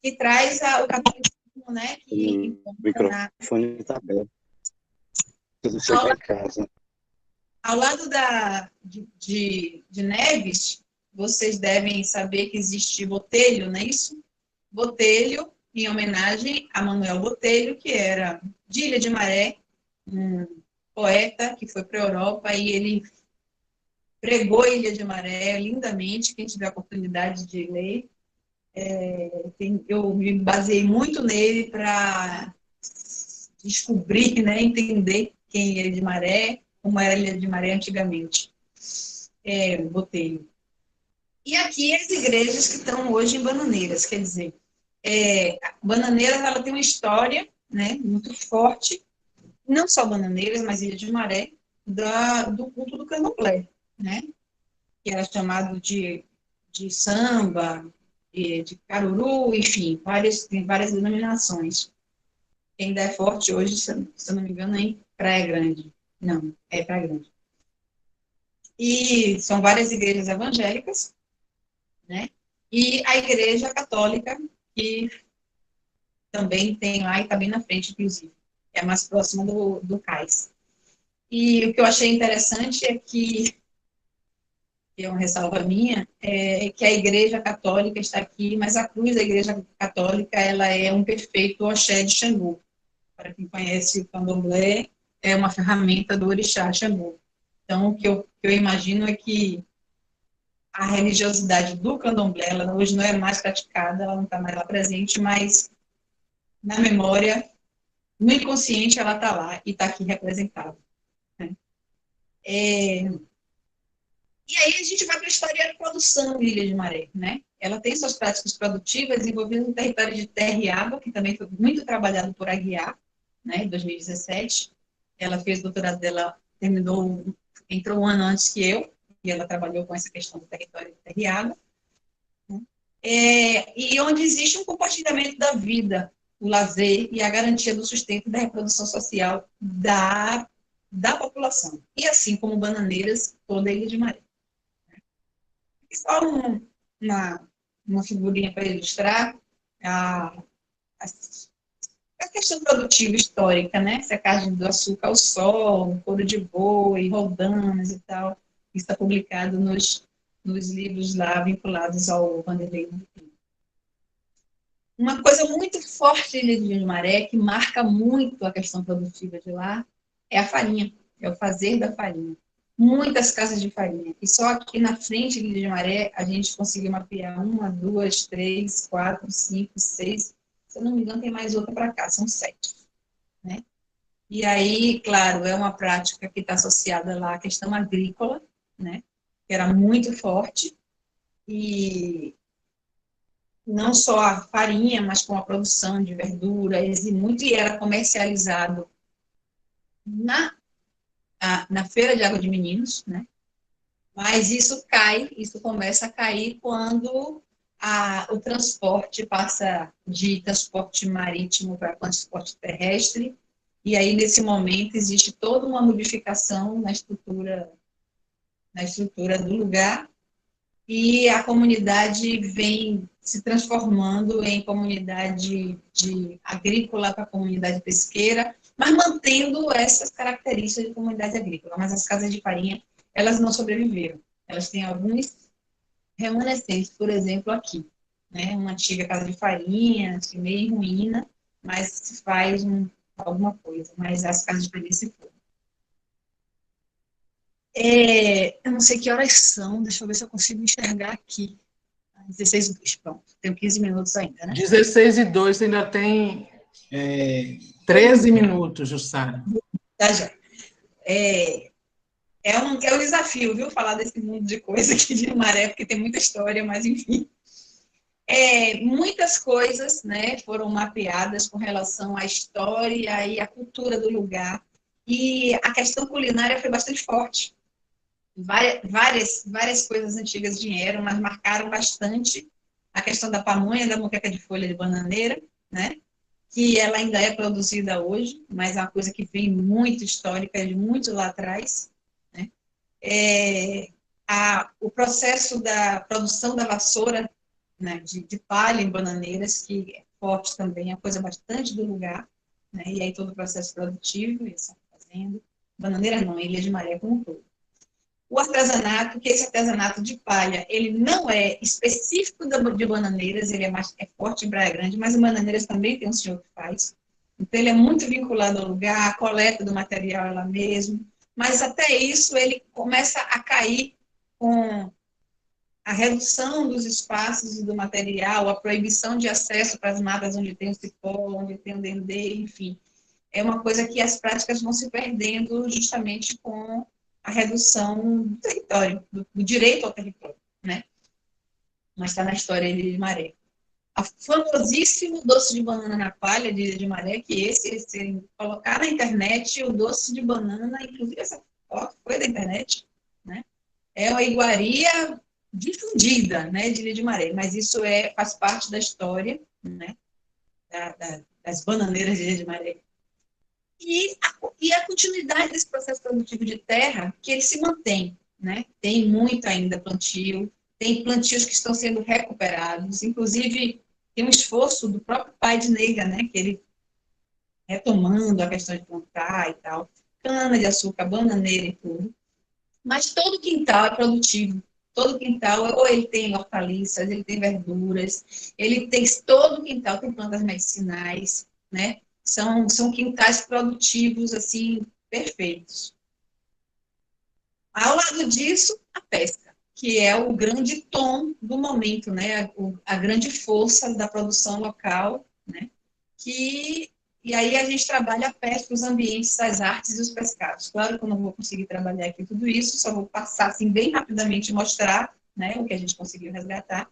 Speaker 17: que traz o catolicismo, né? Que
Speaker 18: O microfone está aberto. Tudo chega em casa.
Speaker 17: Ao lado de Neves, vocês devem saber que existe Botelho, não é isso? Botelho, em homenagem a Manuel Botelho, que era de Ilha de Maré, um poeta que foi para a Europa, e ele pregou Ilha de Maré lindamente. Quem tiver a oportunidade de ler, eu me baseei muito nele para descobrir, né, entender quem é Ilha de Maré, como era Ilha de Maré antigamente. Botelho. E aqui as igrejas que estão hoje em Bananeiras, quer dizer, Bananeiras, ela tem uma história, né, muito forte, não só Bananeiras, mas Ilha de Maré, do culto do candomblé, né, que era chamado de samba, de caruru, enfim, tem várias denominações. Ainda é forte hoje, se eu não me engano, é em Praia Grande. Não, é Praia Grande. E são várias igrejas evangélicas, né? E a igreja católica, que também tem lá e está bem na frente, inclusive. É mais próxima do cais. E o que eu achei interessante é que é uma ressalva minha, é que a igreja católica está aqui, mas a cruz da igreja católica, ela é um perfeito oxé de Xangô. Para quem conhece o candomblé, é uma ferramenta do orixá Xangô. Então, o que eu imagino é que a religiosidade do candomblé, ela hoje não é mais praticada, ela não está mais lá presente, mas na memória, no inconsciente, ela está lá e está aqui representada, né? E aí a gente vai para a história da produção de Ilha de Maré, né? Ela tem suas práticas produtivas envolvendo um território de terra e água, que também foi muito trabalhado por Aguiar, né, em 2017. Ela fez o doutorado dela, entrou um ano antes que eu, e ela trabalhou com essa questão do território de terra e água. Né? E onde existe um compartilhamento da vida, o lazer e a garantia do sustento e da reprodução social da população. E assim como Bananeiras, toda a Ilha de Maré. Só uma figurinha para ilustrar a questão produtiva histórica, né? Secagem do açúcar ao sol, couro de boi, rodanas e tal. Isso está publicado nos livros lá vinculados ao Vanderlei. Uma coisa muito forte de Ilha de Maré, que marca muito a questão produtiva de lá, é a farinha, é o fazer da farinha. Muitas casas de farinha. E só aqui na frente de Ilha de Maré, a gente conseguiu mapear 1, 2, 3, 4, 5, 6. Se eu não me engano, tem mais outra para cá, são 7. Né? E aí, claro, é uma prática que está associada lá à questão agrícola, né? Que era muito forte. E não só a farinha, mas com a produção de verduras, e era comercializado na Feira de Água de Meninos, né? Mas isso começa a cair quando o transporte passa de transporte marítimo para transporte terrestre, e aí, nesse momento, existe toda uma modificação na estrutura do lugar, e a comunidade vem se transformando em comunidade agrícola para a comunidade pesqueira, mas mantendo essas características de comunidade agrícola. Mas as casas de farinha, elas não sobreviveram. Elas têm alguns remanescentes, por exemplo, aqui, né? Uma antiga casa de farinha, assim, meio em ruína, mas se faz alguma coisa, mas as casas de farinha se foram. Eu não sei que horas são, deixa eu ver se eu consigo enxergar aqui. 16h02, pronto, tenho 15 minutos ainda, né?
Speaker 2: 16h02, você ainda tem 13 minutos, Jussara.
Speaker 17: Tá, já. É um desafio, viu, falar desse mundo de coisa aqui de Maré, porque tem muita história, mas enfim. Muitas coisas, né, foram mapeadas com relação à história e à cultura do lugar, e a questão culinária foi bastante forte. Várias coisas antigas vieram, mas marcaram bastante a questão da pamonha, da moqueca de folha de bananeira, né, que ela ainda é produzida hoje, mas é uma coisa que vem muito histórica, de muito lá atrás, né. O processo da produção da vassoura, né, de palha em bananeiras, que é forte também, é uma coisa bastante do lugar, né, e aí todo o processo produtivo, essa fazenda, bananeira não, Ilha de Maré como um todo. O artesanato, que esse artesanato de palha, ele não é específico de bananeiras, ele é forte em Praia Grande, mas em Bananeiras também tem um senhor que faz. Então, ele é muito vinculado ao lugar, a coleta do material é lá mesmo, mas até isso ele começa a cair com a redução dos espaços e do material, a proibição de acesso para as matas onde tem o cipó, onde tem o dendê, enfim. É uma coisa que as práticas vão se perdendo justamente com a redução do território, do direito ao território, né? Mas está na história de Maré. O famosíssimo doce de banana na palha de Ilha de Maré, que se colocar na internet o doce de banana, inclusive essa foto foi da internet, né? É uma iguaria difundida, né, de Ilha de Maré, mas isso faz parte da história, né, das bananeiras de Ilha de Maré. E a continuidade desse processo produtivo de terra, que ele se mantém, né? Tem muito ainda plantio, tem plantios que estão sendo recuperados, inclusive tem um esforço do próprio pai de Neiga, né? Que ele retomando a questão de plantar e tal, cana de açúcar, bananeira e tudo. Mas todo quintal é produtivo. Todo quintal, ou ele tem hortaliças, ele tem verduras, ele tem todo quintal tem plantas medicinais, né? São quintais produtivos, assim, perfeitos. Ao lado disso, a pesca, que é o grande tom do momento, né? A grande força da produção local, né? E aí a gente trabalha a pesca, os ambientes, as artes e os pescados. Claro que eu não vou conseguir trabalhar aqui tudo isso, só vou passar, assim, bem rapidamente, mostrar, né, o que a gente conseguiu resgatar,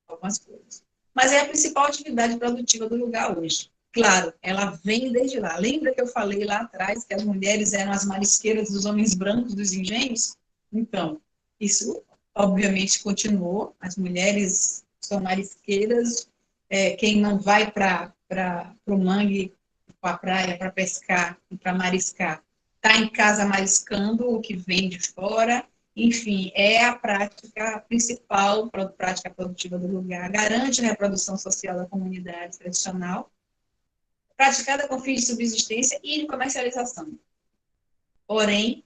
Speaker 17: algumas coisas. Mas é a principal atividade produtiva do lugar hoje. Claro, ela vem desde lá. Lembra que eu falei lá atrás que as mulheres eram as marisqueiras dos homens brancos dos engenhos? Então, isso obviamente continuou. As mulheres são marisqueiras. Quem não vai para o mangue, para a praia, para pescar e para mariscar, está em casa mariscando o que vem de fora. Enfim, é a prática principal, a prática produtiva do lugar. Garante a reprodução social da comunidade tradicional, praticada com fins de subsistência e de comercialização. Porém,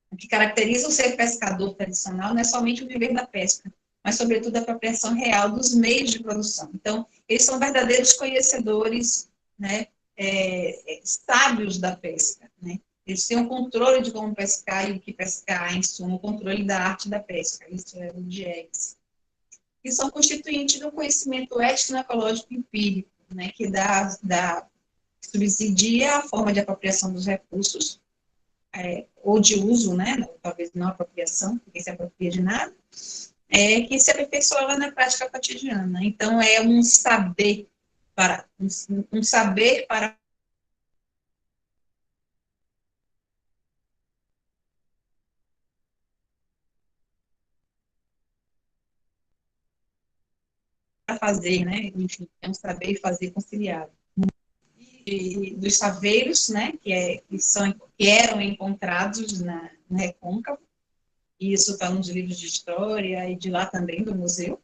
Speaker 17: o que caracteriza o ser pescador tradicional não é somente o viver da pesca, mas, sobretudo, a apropriação real dos meios de produção. Então, eles são verdadeiros conhecedores, né, sábios da pesca, né? Eles têm um controle de como pescar e o que pescar, em suma, o controle da arte da pesca, isso é o DIEX. E são constituintes de um conhecimento étnico-ecológico empírico, né, que subsidia a forma de apropriação dos recursos, ou de uso, né, talvez não apropriação, porque se apropria de nada, que se aperfeiçoa na prática cotidiana. Então, é um saber para fazer, né? Enfim, é um saber fazer conciliado. E dos saveiros, né? Que eram encontrados na Recôncavo, e isso está nos livros de história e de lá também do museu.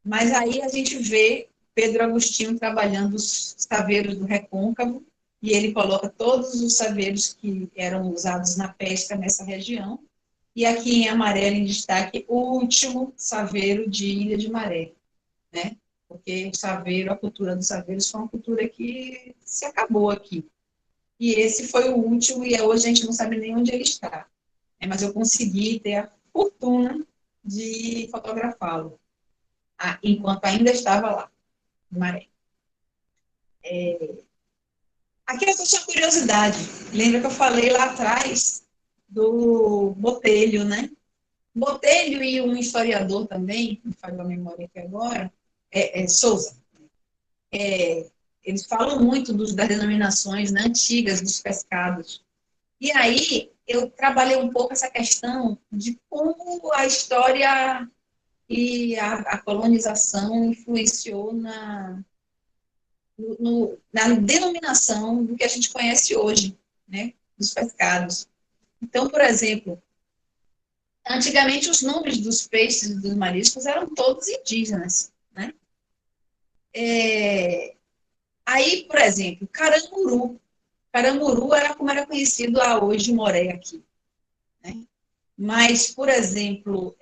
Speaker 17: Mas aí a gente vê Pedro Agostinho trabalhando os saveiros do Recôncavo, e ele coloca todos os saveiros que eram usados na pesca nessa região, e aqui em amarelo em destaque o último saveiro de Ilha de Maré, né? Porque o saveiro, a cultura dos saveiros foi uma cultura que se acabou aqui. E esse foi o último, e hoje a gente não sabe nem onde ele está. Mas eu consegui ter a fortuna de fotografá-lo, enquanto ainda estava lá, em Maré. Aqui eu estou com curiosidade. Lembra que eu falei lá atrás do Botelho, né? Botelho e um historiador também, me falhou a memória aqui agora, Souza. Eles falam muito das denominações, né, antigas dos pescados. E aí eu trabalhei um pouco essa questão de como a história e a colonização influenciou na denominação do que a gente conhece hoje, né, dos pescados. Então, por exemplo, antigamente os nomes dos peixes e dos mariscos eram todos indígenas, né? Aí, por exemplo, caramuru. Caramuru era como era conhecido a hoje Moré aqui, né? Mas, por exemplo,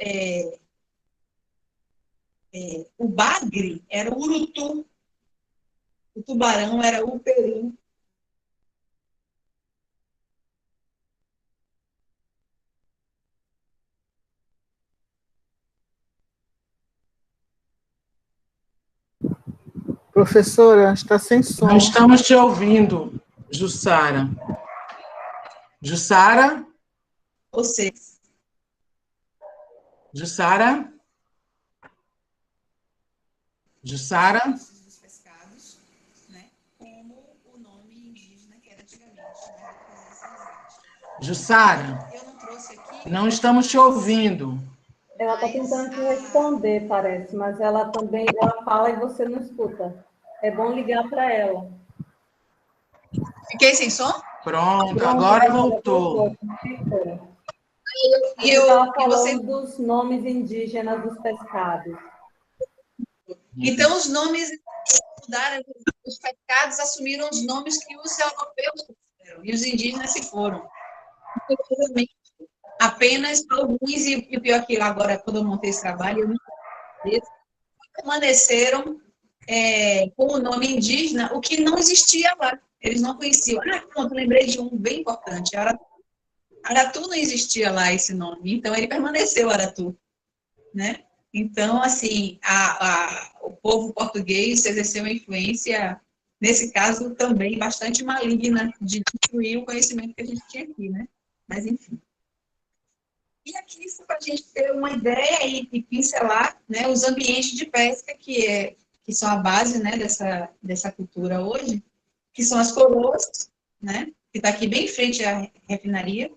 Speaker 17: o bagre era o urutu, o tubarão era o peru.
Speaker 2: Professora, está sem som. Não estamos te ouvindo, Jussara. Jussara?
Speaker 17: Você.
Speaker 2: Jussara? Jussara?
Speaker 17: Dos pescados, né, como o nome indígena que era antigamente, né,
Speaker 2: Jussara?
Speaker 17: eu não trouxe aqui.
Speaker 2: Não estamos te ouvindo.
Speaker 3: Ela está tentando te responder, parece, mas ela também fala e você não escuta. É bom ligar para ela.
Speaker 17: Fiquei sem som?
Speaker 2: Pronto, agora voltou.
Speaker 3: E ela falou dos nomes indígenas dos pescados.
Speaker 17: Então, os nomes mudaram, os pescados assumiram os nomes que os europeus fizeram, e os indígenas se foram. Apenas alguns, e o pior que agora, quando eu montei esse trabalho, permaneceram com o nome indígena, o que não existia lá. Eles não conheciam. Pronto, lembrei de um bem importante. Aratu não existia lá esse nome, então ele permaneceu Aratu, né? Então, assim, o povo português exerceu uma influência, nesse caso, também bastante maligna, de destruir o conhecimento que a gente tinha aqui, né? Mas, enfim. E aqui, só para a gente ter uma ideia e pincelar, né, os ambientes de pesca, que são a base, né, dessa cultura hoje, que são as coroas, né, que está aqui bem em frente à refinaria.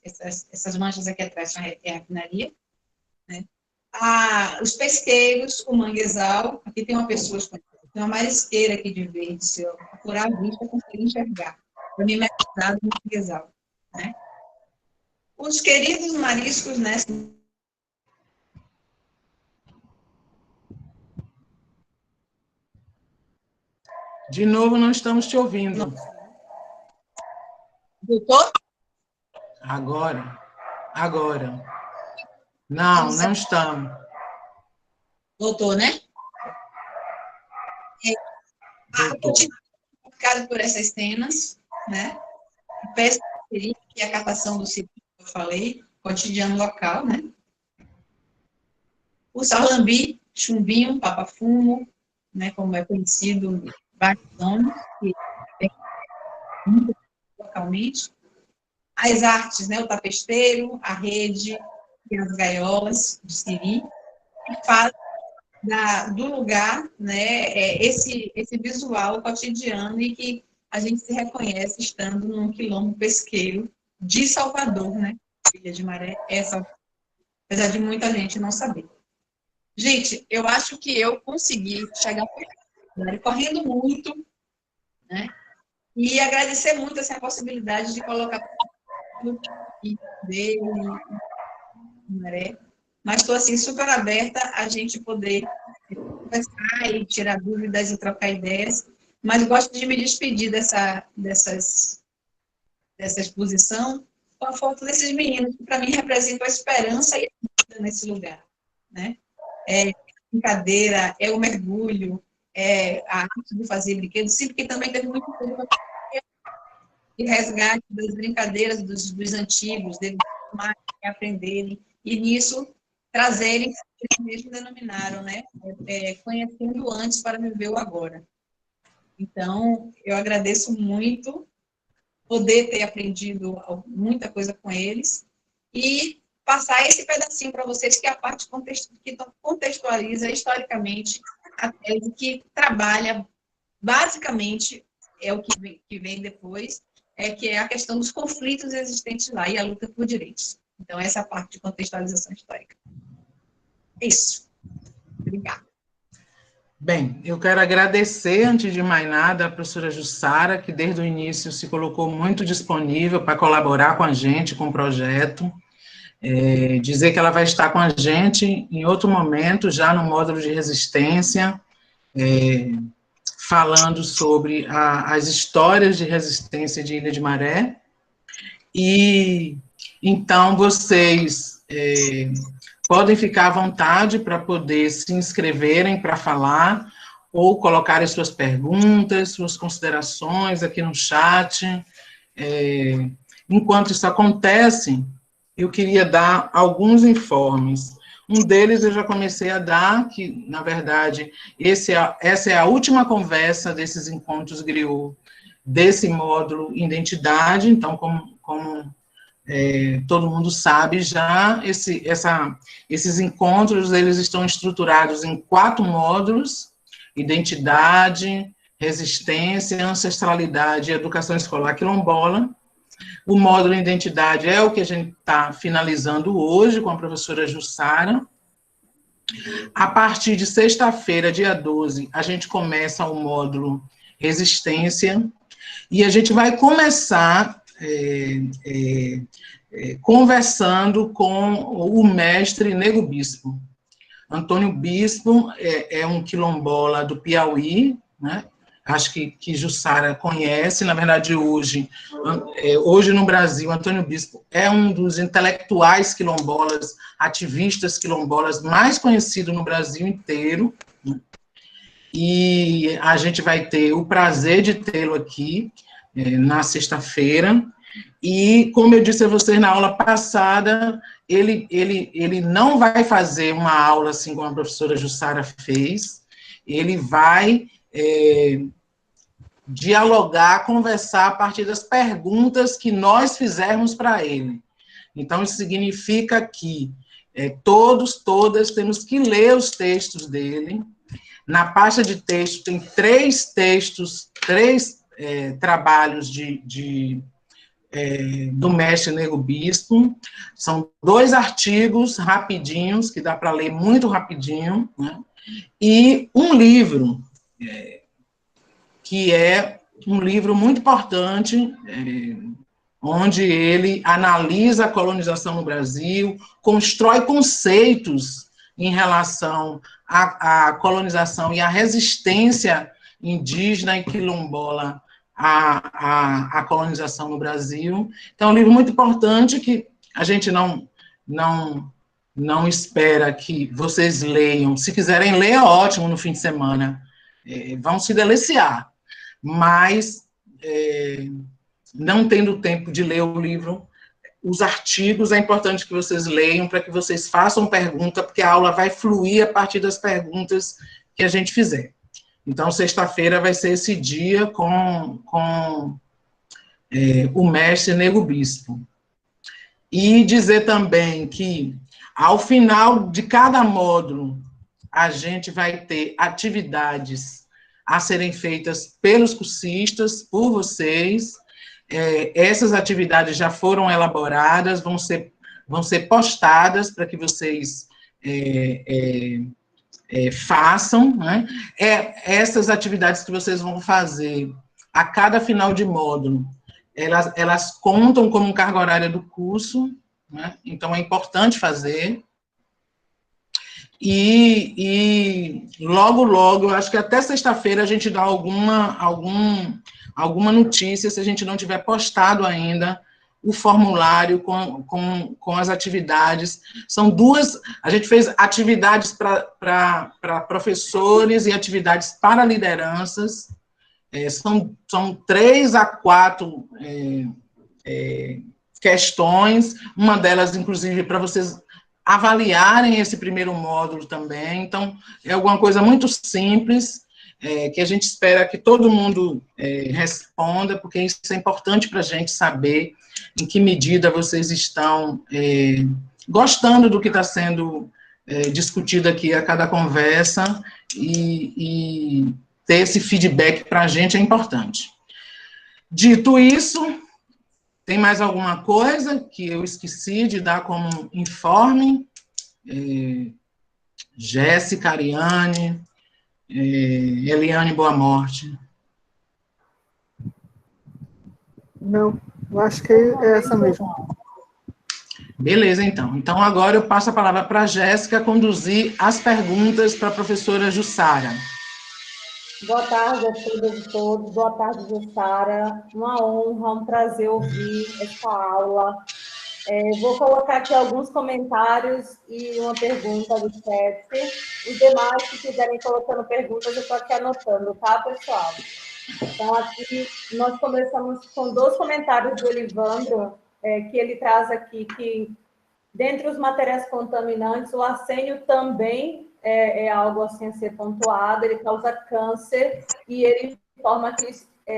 Speaker 17: Essas manchas aqui atrás são a refinaria, né? Os pesqueiros, o manguezal. Aqui tem uma pessoa, tem uma marisqueira aqui de verde, se eu procurar a vista, eu consigo enxergar. Para mim, é no manguezal, né? Os queridos mariscos, né?
Speaker 2: De novo, não estamos te ouvindo.
Speaker 17: Doutor?
Speaker 2: Agora. Não, não estamos.
Speaker 17: Voltou, né? Marcado por essas cenas, né? A pesca e a captação do cipó, que eu falei, cotidiano local, né? O sarlambi, chumbinho, papafumo, né? Como é conhecido, vários nomes, que tem muito localmente. As artes, né? O tapesteiro, a rede e as gaiolas de siri, que fazem do lugar, né, esse visual cotidiano e que a gente se reconhece estando num quilombo pesqueiro de Salvador, né? Ilha de Maré, apesar de muita gente não saber. Gente, eu acho que eu consegui chegar correndo muito, né? E agradecer muito essa possibilidade de colocar no dele, Maré, mas estou, assim, super aberta a gente poder conversar e tirar dúvidas e trocar ideias, mas gosto de me despedir dessa exposição com a foto desses meninos, que para mim representam a esperança e a vida nesse lugar, né? É brincadeira, é o mergulho, é a arte de fazer brinquedos, sim, porque também teve muito de resgate das brincadeiras dos antigos, deles aprenderem, e nisso trazerem, eles mesmos denominaram, né? Conhecendo antes para viver o agora. Então, eu agradeço muito poder ter aprendido muita coisa com eles e passar esse pedacinho para vocês, que é a parte que contextualiza historicamente a tese que trabalha, basicamente, é o que vem depois, que é a questão dos conflitos existentes lá e a luta por direitos. Então, essa é a parte de contextualização histórica. É isso. Obrigada.
Speaker 2: Bem, eu quero agradecer, antes de mais nada, a professora Jussara, que desde o início se colocou muito disponível para colaborar com a gente, com o projeto. Dizer que ela vai estar com a gente em outro momento, já no módulo de resistência, falando sobre as histórias de resistência de Ilha de Maré. E, então, vocês podem ficar à vontade para poder se inscreverem para falar, ou colocarem suas perguntas, suas considerações aqui no chat. Enquanto isso acontece, eu queria dar alguns informes. Um deles eu já comecei a dar, que, na verdade, essa é a última conversa desses encontros griot, desse módulo Identidade. Então, como todo mundo sabe já, esses encontros, eles estão estruturados em 4 módulos: Identidade, Resistência, Ancestralidade e Educação Escolar Quilombola. O módulo Identidade é o que a gente está finalizando hoje com a professora Jussara. A partir de sexta-feira, dia 12, a gente começa o módulo Resistência, e a gente vai começar conversando com o mestre Nego Bispo. Antônio Bispo é um quilombola do Piauí, né? Acho que Jussara conhece. Na verdade, hoje no Brasil, Antônio Bispo é um dos intelectuais quilombolas, ativistas quilombolas mais conhecido no Brasil inteiro, né? E a gente vai ter o prazer de tê-lo aqui na sexta-feira. E, como eu disse a vocês na aula passada, ele não vai fazer uma aula assim como a professora Jussara fez. Ele vai dialogar, conversar a partir das perguntas que nós fizermos para ele. Então, isso significa que todas temos que ler os textos dele. Na pasta de texto tem 3 textos, 3 trabalhos do mestre Nego Bispo. São 2 artigos rapidinhos, que dá para ler muito rapidinho, né? E um livro, que é um livro muito importante, onde ele analisa a colonização no Brasil, constrói conceitos em relação à colonização e à resistência indígena e quilombola à colonização no Brasil. Então, é um livro muito importante que a gente não espera que vocês leiam. Se quiserem ler, é ótimo no fim de semana. Vão se deliciar. Mas, não tendo tempo de ler o livro, os artigos, é importante que vocês leiam para que vocês façam pergunta, porque a aula vai fluir a partir das perguntas que a gente fizer. Então, sexta-feira vai ser esse dia com o mestre Nego Bispo. E dizer também que, ao final de cada módulo, a gente vai ter atividades a serem feitas pelos cursistas, por vocês. Essas atividades já foram elaboradas, vão ser postadas para que vocês façam, né? Essas atividades que vocês vão fazer a cada final de módulo, elas contam como carga horária do curso, né? Então, é importante fazer. E logo, logo, eu acho que até sexta-feira a gente dá alguma notícia, se a gente não tiver postado ainda o formulário com as atividades. São duas, a gente fez atividades para professores e atividades para lideranças. São 3 a 4 questões, uma delas, inclusive, para vocês avaliarem esse primeiro módulo também. Então, é alguma coisa muito simples, que a gente espera que todo mundo responda, porque isso é importante para a gente saber em que medida vocês estão gostando do que está sendo discutido aqui a cada conversa, e ter esse feedback para a gente é importante. Dito isso, tem mais alguma coisa que eu esqueci de dar como informe? Jéssica, Ariane, Eliane, boa morte.
Speaker 11: Não, eu acho que é essa mesmo.
Speaker 2: Beleza, então. Então, agora eu passo a palavra para a Jéssica conduzir as perguntas para a professora Jussara.
Speaker 3: Boa tarde a todas e todos. Boa tarde, Jussara. Uma honra, um prazer ouvir essa aula. Vou colocar aqui alguns comentários e uma pergunta do chat. Os demais, se quiserem colocando perguntas, eu estou aqui anotando, tá, pessoal? Então, aqui, nós começamos com 2 comentários do Olivandro, que ele traz aqui que, dentre os materiais contaminantes, o arsênio também é algo assim a ser pontuado, ele causa câncer, e ele informa que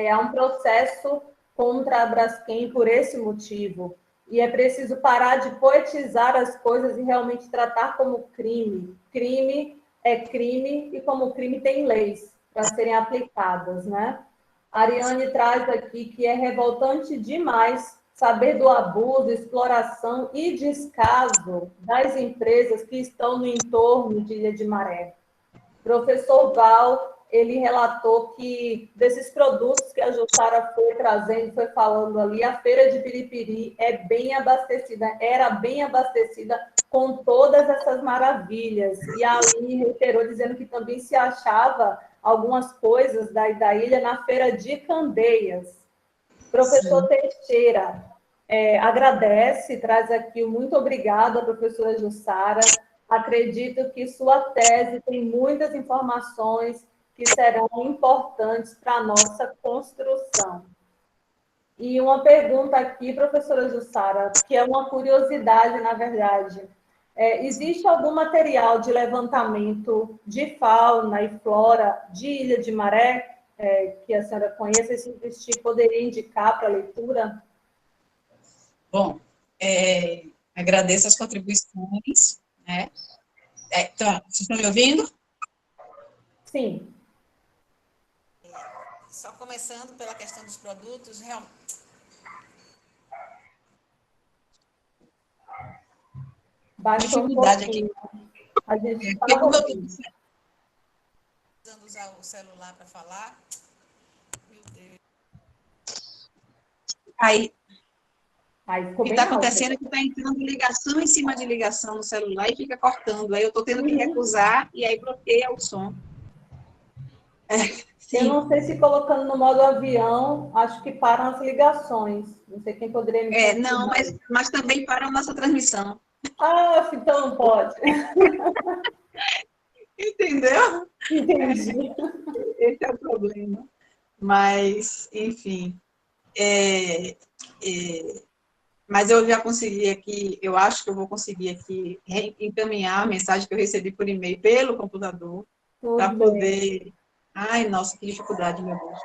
Speaker 3: há um processo contra a Braskem por esse motivo. E é preciso parar de poetizar as coisas e realmente tratar como crime. Crime é crime, e como crime tem leis para serem aplicadas, né? A Ariane traz aqui que é revoltante demais saber do abuso, exploração e descaso das empresas que estão no entorno de Ilha de Maré. Professor Val, ele relatou que desses produtos que a Jussara foi trazendo, foi falando ali, a feira de Piripiri era bem abastecida com todas essas maravilhas. E a Aline reiterou dizendo que também se achava algumas coisas da ilha na feira de Candeias. Professor Teixeira, agradece, traz aqui o muito obrigado à professora Jussara. Acredito que sua tese tem muitas informações que serão importantes para a nossa construção. E uma pergunta aqui, professora Jussara, que é uma curiosidade, na verdade. Existe algum material de levantamento de fauna e flora de Ilha de Maré, que a senhora conheça, e se existir, poderia indicar para a leitura?
Speaker 17: Bom, agradeço as contribuições, né? Então, vocês estão me ouvindo?
Speaker 3: Sim.
Speaker 17: Só começando pela questão dos produtos, realmente. Dificuldade aqui.
Speaker 3: A gente
Speaker 17: porque como eu estou precisando usar o celular para falar, meu Deus. Aí, o que está acontecendo é que está entrando ligação em cima de ligação no celular e fica cortando. Aí eu estou tendo que recusar e aí bloqueia o som.
Speaker 3: Eu não sei se colocando no modo avião, acho que param as ligações. Não sei quem poderia me
Speaker 17: não, mas também para a nossa transmissão.
Speaker 3: Ah, então não pode.
Speaker 17: Entendeu?
Speaker 3: Entendi.
Speaker 17: Esse é o problema. Mas, enfim. Mas eu já consegui aqui, eu acho que eu vou conseguir aqui encaminhar a mensagem que eu recebi por e-mail pelo computador, para poder... Ai, nossa, que dificuldade, meu Deus.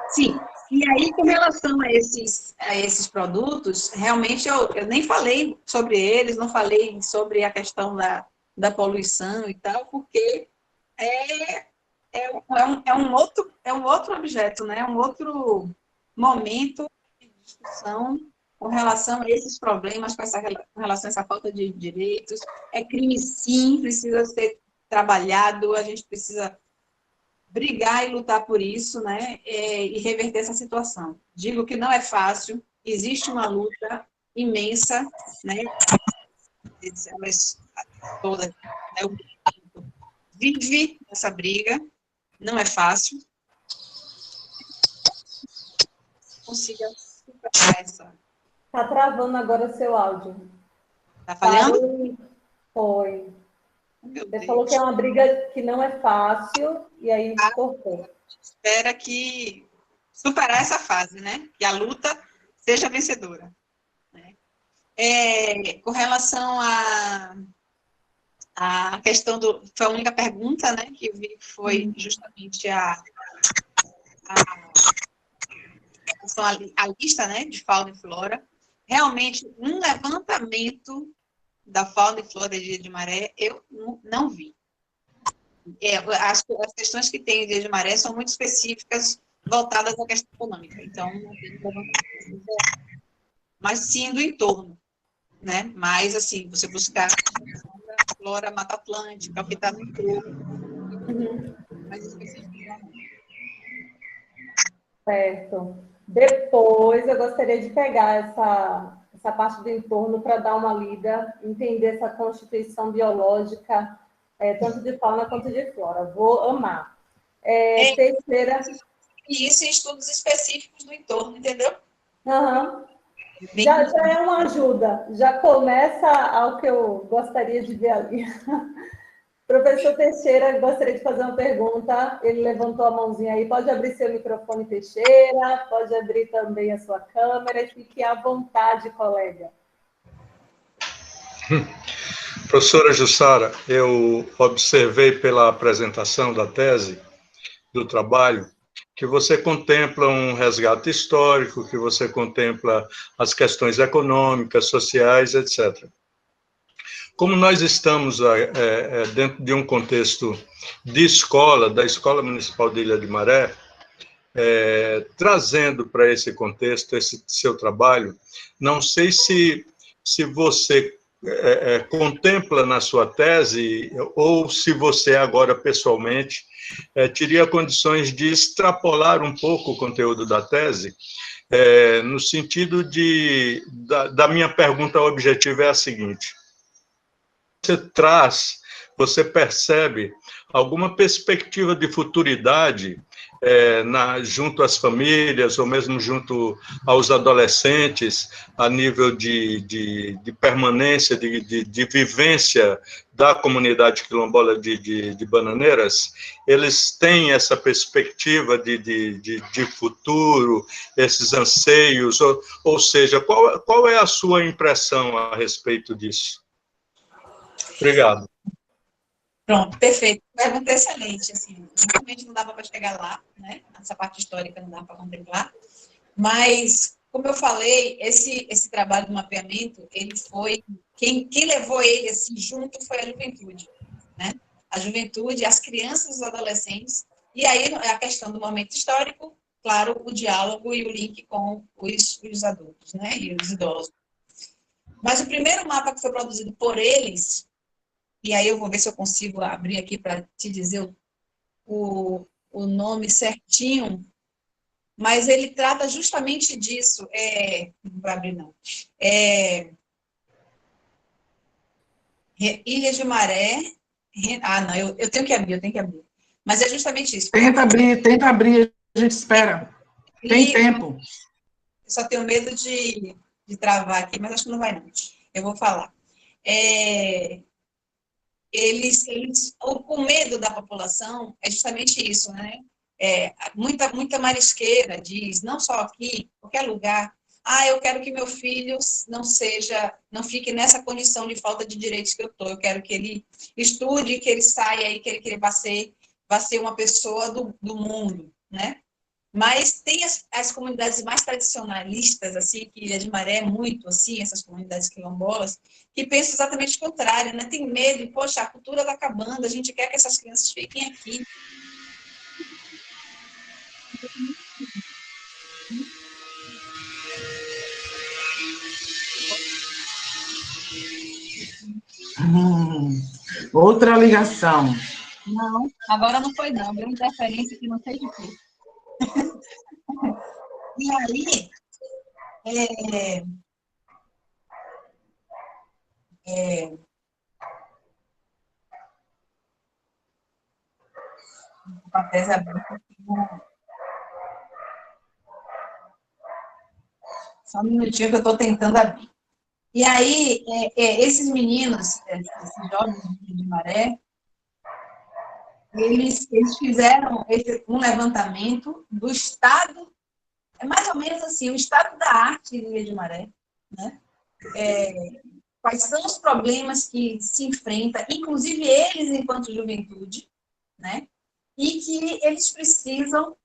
Speaker 17: Sim, e aí, com relação a esses produtos, realmente eu nem falei sobre eles, não falei sobre a questão da poluição e tal, porque é um outro objeto, né? Um outro momento de discussão com relação a esses problemas, com relação a essa falta de direitos. É crime, sim, precisa ser trabalhado, a gente precisa brigar e lutar por isso, né, e reverter essa situação. Digo que não é fácil, existe uma luta, imensa, né? Elas todas, né? O vive essa briga, não é fácil. Consiga superar essa.
Speaker 3: Tá travando agora seu áudio.
Speaker 17: Tá falhando?
Speaker 3: Parou. Foi.
Speaker 17: Meu
Speaker 3: Você
Speaker 17: Deus.
Speaker 3: falou que é uma briga que não é fácil, e aí cortou.
Speaker 17: Espera que superar essa fase, né? Que a luta seja vencedora. Né? Com relação à questão do... Foi a única pergunta, né? Que eu vi que foi justamente a lista, né? De fauna e flora. Realmente, um levantamento da fauna e flora de Ilha de Maré, eu não vi. As questões que tem em Ilha de Maré são muito específicas, voltadas à questão econômica. Então, não tem levantamento. Mas sim do entorno, né? Mas, assim, você buscar a flora Mata Atlântica, o que está no entorno, mais específico.
Speaker 3: Certo. Depois, eu gostaria de pegar essa parte do entorno para dar uma lida, entender essa constituição biológica, tanto de fauna quanto de flora. Vou amar. Terceira...
Speaker 17: E isso em estudos específicos do entorno, entendeu?
Speaker 3: Uhum. Já é uma ajuda. Já começa ao que eu gostaria de ver ali. Professor Teixeira, gostaria de fazer uma pergunta. Ele levantou a mãozinha aí. Pode abrir seu microfone, Teixeira. Pode abrir também a sua câmera. Fique à vontade, colega.
Speaker 19: Professora Jussara, eu observei pela apresentação da tese, do trabalho, que você contempla um resgate histórico, que você contempla as questões econômicas, sociais, etc. Como nós estamos dentro de um contexto de escola, da Escola Municipal de Ilha de Maré, trazendo para esse contexto, esse seu trabalho, não sei se você contempla na sua tese, ou se você agora, pessoalmente, teria condições de extrapolar um pouco o conteúdo da tese, no sentido da minha pergunta objetiva é a seguinte: você percebe alguma perspectiva de futuridade junto às famílias, ou mesmo junto aos adolescentes, a nível de permanência, de vivência da comunidade quilombola de Bananeiras? Eles têm essa perspectiva de futuro, esses anseios, ou seja, qual é a sua impressão a respeito disso? Obrigado.
Speaker 17: Pronto, perfeito. Pergunta excelente. Assim, realmente não dava para chegar lá, né? Essa parte histórica não dá para contemplar. Mas, como eu falei, esse trabalho de mapeamento, ele foi... Quem levou ele assim, junto foi a juventude, né? A juventude, as crianças e os adolescentes. E aí, a questão do momento histórico, claro, o diálogo e o link com os adultos, né? E os idosos. Mas o primeiro mapa que foi produzido por eles... E aí eu vou ver se eu consigo abrir aqui para te dizer o nome certinho, mas ele trata justamente disso. Não vou abrir, não. Ilha de Maré. Não, eu tenho que abrir, Mas é justamente isso.
Speaker 2: Tenta abrir, a gente espera. Tem tempo.
Speaker 17: Eu só tenho medo de travar aqui, mas acho que não vai, não. Eu vou falar. O medo da população é justamente isso, né? Muita marisqueira diz, não só aqui, qualquer lugar, eu quero que meu filho não fique nessa condição de falta de direitos que eu estou, eu quero que ele estude, que ele saia e que ele vá ser uma pessoa do mundo, né? Mas tem as comunidades mais tradicionalistas, assim, que Ilha de Maré é muito, assim, essas comunidades quilombolas, que pensam exatamente o contrário, né? Tem medo, poxa, a cultura está acabando, a gente quer que essas crianças fiquem aqui.
Speaker 2: Outra ligação.
Speaker 17: Não, agora não foi não, deu interferência que não sei de quê. E aí, A tese aberta. Só um minutinho que eu estou tentando abrir. E aí, esses meninos, esses jovens de Maré, eles fizeram um levantamento do estado, é mais ou menos assim, o estado da arte em Ilha de Maré, né? Quais são os problemas que se enfrentam, inclusive eles enquanto juventude, né? E que eles precisam,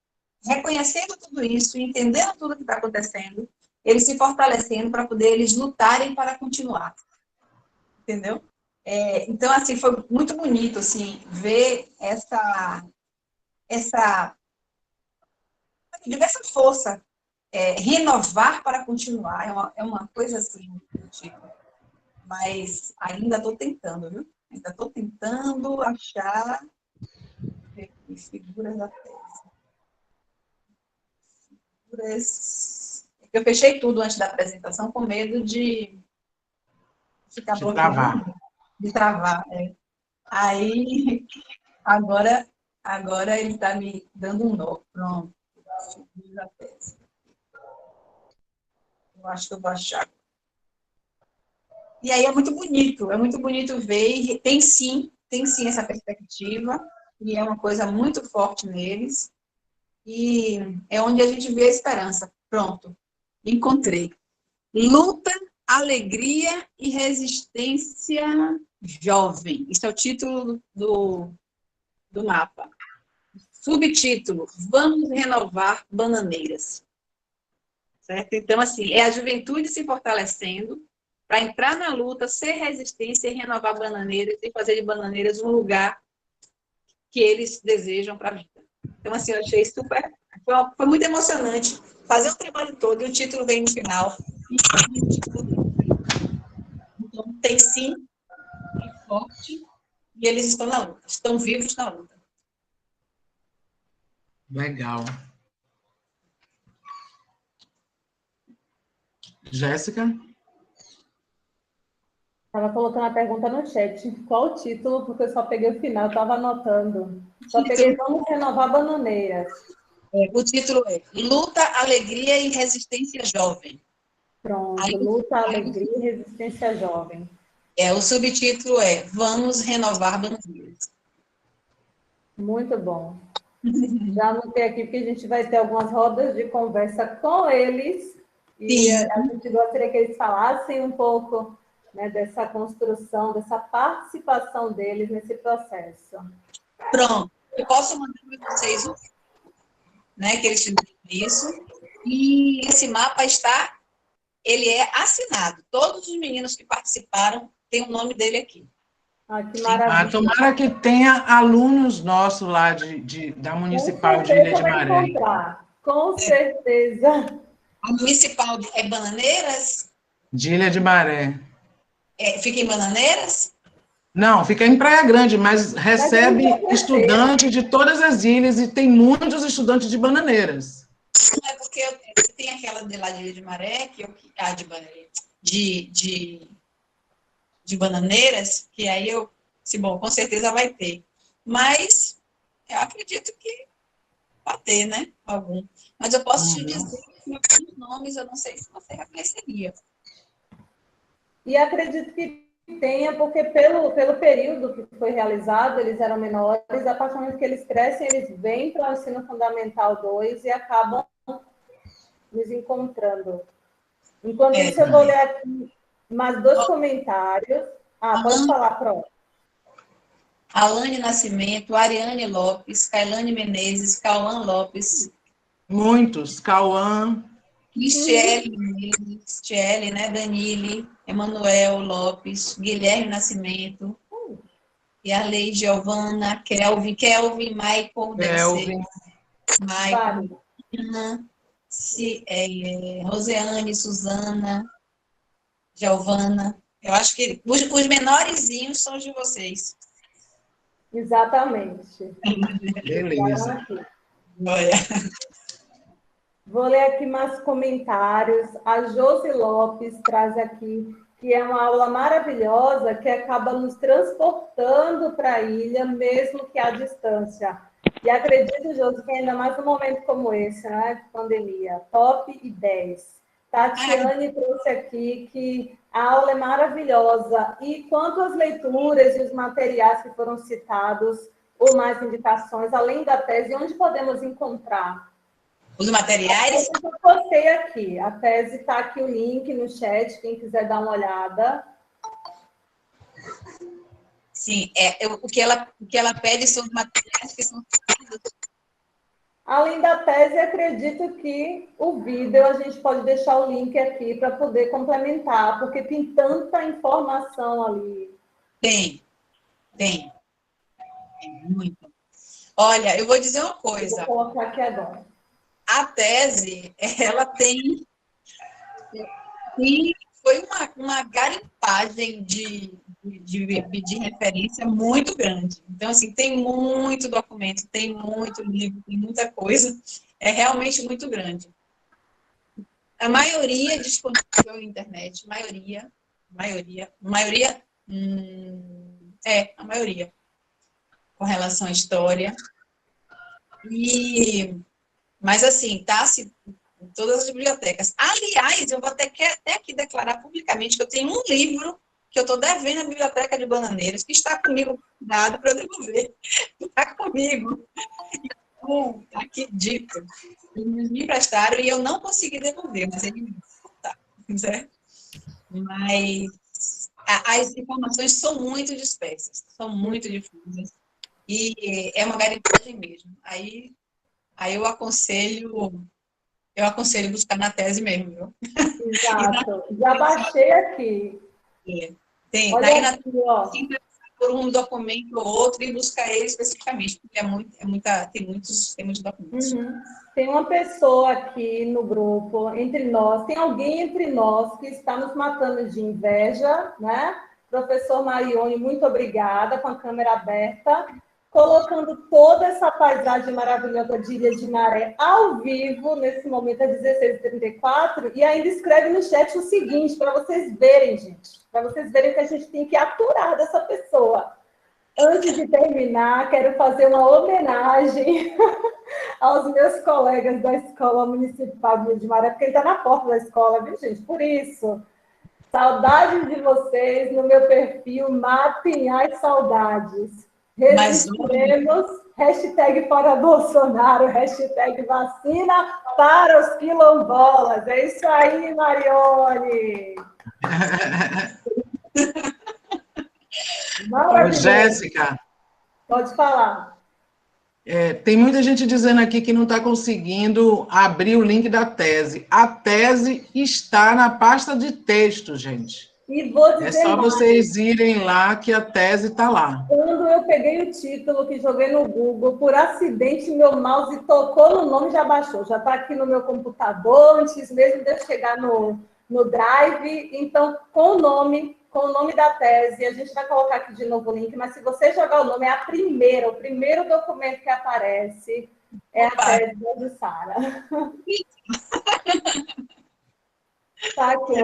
Speaker 17: reconhecendo tudo isso, entendendo tudo que está acontecendo, eles se fortalecendo para poder eles lutarem para continuar. Entendeu? Então, assim, foi muito bonito, assim, ver essa força, renovar para continuar, é uma coisa assim, tipo, mas ainda estou tentando, viu? Ainda estou tentando achar figuras da tese. Figuras... Eu fechei tudo antes da apresentação com medo de ficar bloqueado. De travar. Aí, agora ele está me dando um nó. Pronto. Da tese. Eu acho que eu vou achar. E aí é muito bonito ver, e tem sim essa perspectiva, e é uma coisa muito forte neles, e é onde a gente vê a esperança. Pronto, encontrei. Luta, alegria e resistência jovem. Isso é o título do mapa. Subtítulo, Vamos Renovar Bananeiras. Certo? Então, assim, é a juventude se fortalecendo para entrar na luta, ser resistência e renovar Bananeiras e fazer de Bananeiras um lugar que eles desejam para a vida. Então, assim, eu achei super... Foi muito emocionante fazer o trabalho todo e o título vem no final. Então, tem sim, é forte, e eles estão na luta, estão vivos na luta.
Speaker 2: Legal. Jéssica?
Speaker 3: Estava colocando a pergunta no chat. Qual o título? Porque eu só peguei o final, estava anotando. Só peguei Vamos Renovar Bananeiras.
Speaker 17: O título é Luta, Alegria e Resistência Jovem.
Speaker 3: Pronto, Luta, Alegria e Resistência Jovem.
Speaker 17: O subtítulo é Vamos Renovar Bananeiras.
Speaker 3: Muito bom. Já anotei aqui, porque a gente vai ter algumas rodas de conversa com eles. E a gente gostaria que eles falassem um pouco, né, dessa construção, dessa participação deles nesse processo.
Speaker 17: Pronto. Eu posso mandar para vocês, né, que eles fizeram isso. E esse mapa ele é assinado. Todos os meninos que participaram têm o nome dele aqui.
Speaker 3: Que maravilha.
Speaker 2: Tomara que tenha alunos nossos lá da Municipal de Ilha de Maré.
Speaker 3: Com certeza.
Speaker 17: A Municipal é Bananeiras?
Speaker 2: De Ilha de Maré.
Speaker 17: Fica em Bananeiras?
Speaker 2: Não, fica em Praia Grande, mas recebe estudantes de todas as ilhas e tem muitos estudantes de Bananeiras.
Speaker 17: Não, é porque tem aquela de lá de Ilha de Maré, de Bananeiras, que aí bom, com certeza vai ter. Mas eu acredito que vai ter, né? Algum. Mas eu posso te dizer que os nomes, eu não sei se você reconheceria.
Speaker 3: E acredito que tenha, porque pelo período que foi realizado, eles eram menores, a partir do momento que eles crescem, eles vêm para o ensino fundamental 2 e acabam nos encontrando. Enquanto isso, eu vou ler aqui mais 2 comentários. Pode falar, Pro.
Speaker 17: Alane Nascimento, Ariane Lopes, Kailane Menezes, Cauã Lopes.
Speaker 2: Muitos, Cauã.
Speaker 17: Cristiele, né? Danile, Emanuel Lopes, Guilherme Nascimento, e a Lei Giovana, Kelvin, Michael, Michael, Roseane, Suzana, Giovana. Eu acho que os menorzinhos são de vocês.
Speaker 3: Exatamente.
Speaker 2: Beleza.
Speaker 3: Vou ler aqui mais comentários. A Josi Lopes traz aqui que é uma aula maravilhosa, que acaba nos transportando para a ilha, mesmo que à distância. E acredito, Josi, que ainda mais num momento como esse, né, de pandemia, top e 10. Tatiane trouxe aqui que a aula é maravilhosa. E quanto às leituras e os materiais que foram citados, ou mais indicações, além da tese, onde podemos encontrar?
Speaker 17: Os materiais?
Speaker 3: Eu postei aqui. A tese está aqui, o link no chat, quem quiser dar uma olhada.
Speaker 17: Sim, o que ela pede são os materiais que são citados.
Speaker 3: Além da tese, acredito que o vídeo a gente pode deixar o link aqui para poder complementar, porque tem tanta informação ali.
Speaker 17: Tem muito. Olha, eu vou dizer uma coisa.
Speaker 3: Vou colocar aqui agora.
Speaker 17: A tese, ela tem... E foi uma garimpagem de referência muito grande. Então, assim, tem muito documento, tem muito livro, tem muita coisa. É realmente muito grande. A maioria é disponível na internet. A maioria, com relação à história. Mas, assim, está-se em todas as bibliotecas. Aliás, eu vou até aqui declarar publicamente que eu tenho um livro que eu estou devendo à Biblioteca de Bananeiras, que está comigo, dado para eu devolver. Está comigo. Então, está aqui dito. Eles me emprestaram e eu não consegui devolver, mas ele me tá, certo? Mas as informações são muito dispersas, são muito difusas. E é uma garimpagem mesmo. Aí eu aconselho buscar na tese mesmo, viu?
Speaker 3: Exato. Já baixei aqui.
Speaker 17: Tem,
Speaker 3: olha
Speaker 17: daí
Speaker 3: aqui, ó.
Speaker 17: por um documento ou outro e buscar ele especificamente, porque tem muitos documentos.
Speaker 3: Uhum. Tem uma pessoa aqui no grupo, entre nós, tem alguém entre nós que está nos matando de inveja, né? Professor Marione, muito obrigada, com a câmera aberta, colocando toda essa paisagem maravilhosa de Ilha de Maré ao vivo, nesse momento, às 16h34, e ainda escreve no chat o seguinte, para vocês verem, gente, para vocês verem que a gente tem que aturar dessa pessoa. Antes de terminar, quero fazer uma homenagem aos meus colegas da Escola Municipal de Ilha de Maré, porque ele está na porta da escola, viu, gente? Por isso, saudades de vocês no meu perfil, matem as saudades. Resistiremos, hashtag fora Bolsonaro, hashtag vacina para os quilombolas. É isso aí, Marione.
Speaker 2: Jéssica.
Speaker 3: Pode falar.
Speaker 2: Tem muita gente dizendo aqui que não está conseguindo abrir o link da tese. A tese está na pasta de texto, gente.
Speaker 3: E vou dizer
Speaker 2: é só
Speaker 3: mais.
Speaker 2: Vocês irem lá que a tese está lá.
Speaker 3: Quando eu peguei o título que joguei no Google, por acidente meu mouse tocou no nome e já baixou. Já está aqui no meu computador, antes mesmo de eu chegar no Drive. Então, com o nome da tese, a gente vai colocar aqui de novo o link, mas se você jogar o nome, é o primeiro documento que aparece é a tese da Jussara. Tá aqui,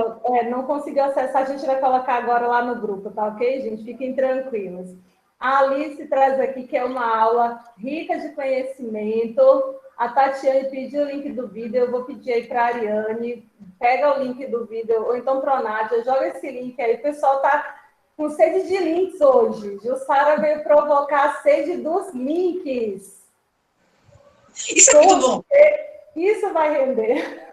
Speaker 3: não conseguiu acessar, a gente vai colocar agora lá no grupo, tá ok, gente? Fiquem tranquilos. A Alice traz aqui que é uma aula rica de conhecimento. A Tatiane pediu o link do vídeo, eu vou pedir aí para a Ariane, pega o link do vídeo, ou então para a Nádia, joga esse link aí. O pessoal tá com sede de links hoje. Jussara veio provocar a sede dos links.
Speaker 17: Isso é muito bom.
Speaker 3: Isso vai render.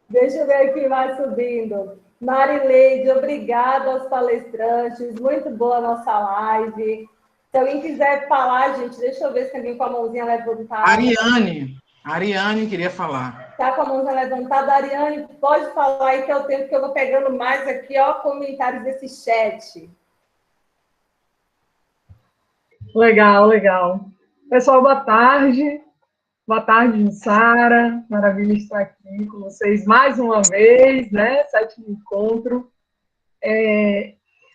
Speaker 3: Deixa eu ver quem vai subindo. Marileide, obrigada aos palestrantes. Muito boa a nossa live. Se alguém quiser falar, gente, deixa eu ver se tem alguém com a mãozinha levantada.
Speaker 2: Ariane queria falar.
Speaker 3: Tá com a mãozinha levantada. Ariane, pode falar aí que é o tempo que eu vou pegando mais aqui, ó, comentários desse chat.
Speaker 11: Legal. Pessoal, boa tarde. Boa tarde, Jussara. Maravilha estar aqui com vocês mais uma vez, né? 7º encontro.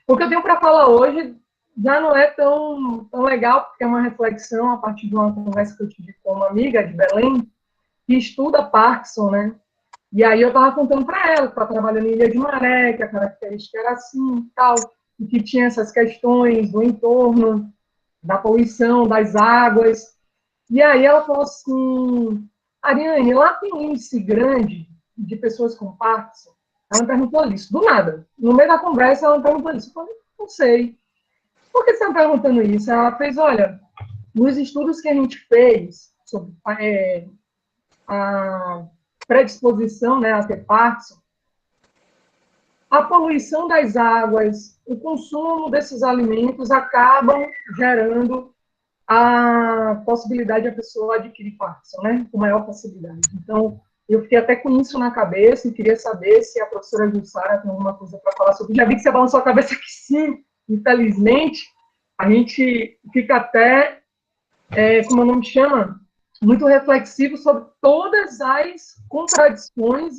Speaker 11: O que eu tenho para falar hoje já não é tão legal, porque é uma reflexão a partir de uma conversa que eu tive com uma amiga de Belém, que estuda Parkinson, né? E aí eu estava contando para ela que estava trabalhando em Ilha de Maré, que a característica era assim e tal, e que tinha essas questões do entorno, da poluição, das águas. E aí ela falou assim, Ariane, lá tem um índice grande de pessoas com Parkinson? Ela me perguntou isso, do nada. No meio da conversa, ela me perguntou isso. Eu falei, não sei. Por que você está perguntando isso? Ela fez, olha, nos estudos que a gente fez sobre a predisposição, né, a ter Parkinson, a poluição das águas, o consumo desses alimentos acabam gerando a possibilidade de a pessoa adquirir Parkinson, né, com maior facilidade. Então, eu fiquei até com isso na cabeça e queria saber se a professora Jussara tem alguma coisa para falar sobre. Já vi que você balançou a cabeça que sim, infelizmente, a gente fica até, como o nome chama, muito reflexivo sobre todas as contradições,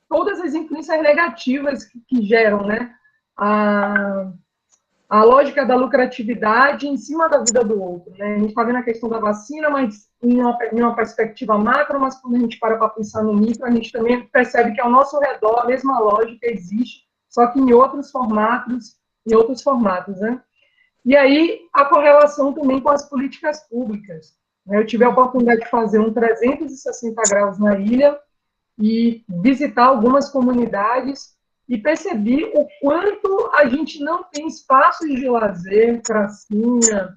Speaker 11: todas as influências negativas que geram, né, a lógica da lucratividade em cima da vida do outro, né? A gente está vendo a questão da vacina, mas em uma perspectiva macro, mas quando a gente para pensar no micro, a gente também percebe que ao nosso redor a mesma lógica existe, só que em outros formatos, né? E aí, a correlação também com as políticas públicas. Eu tive a oportunidade de fazer um 360 graus na ilha e visitar algumas comunidades e percebi o quanto a gente não tem espaços de lazer, pracinha,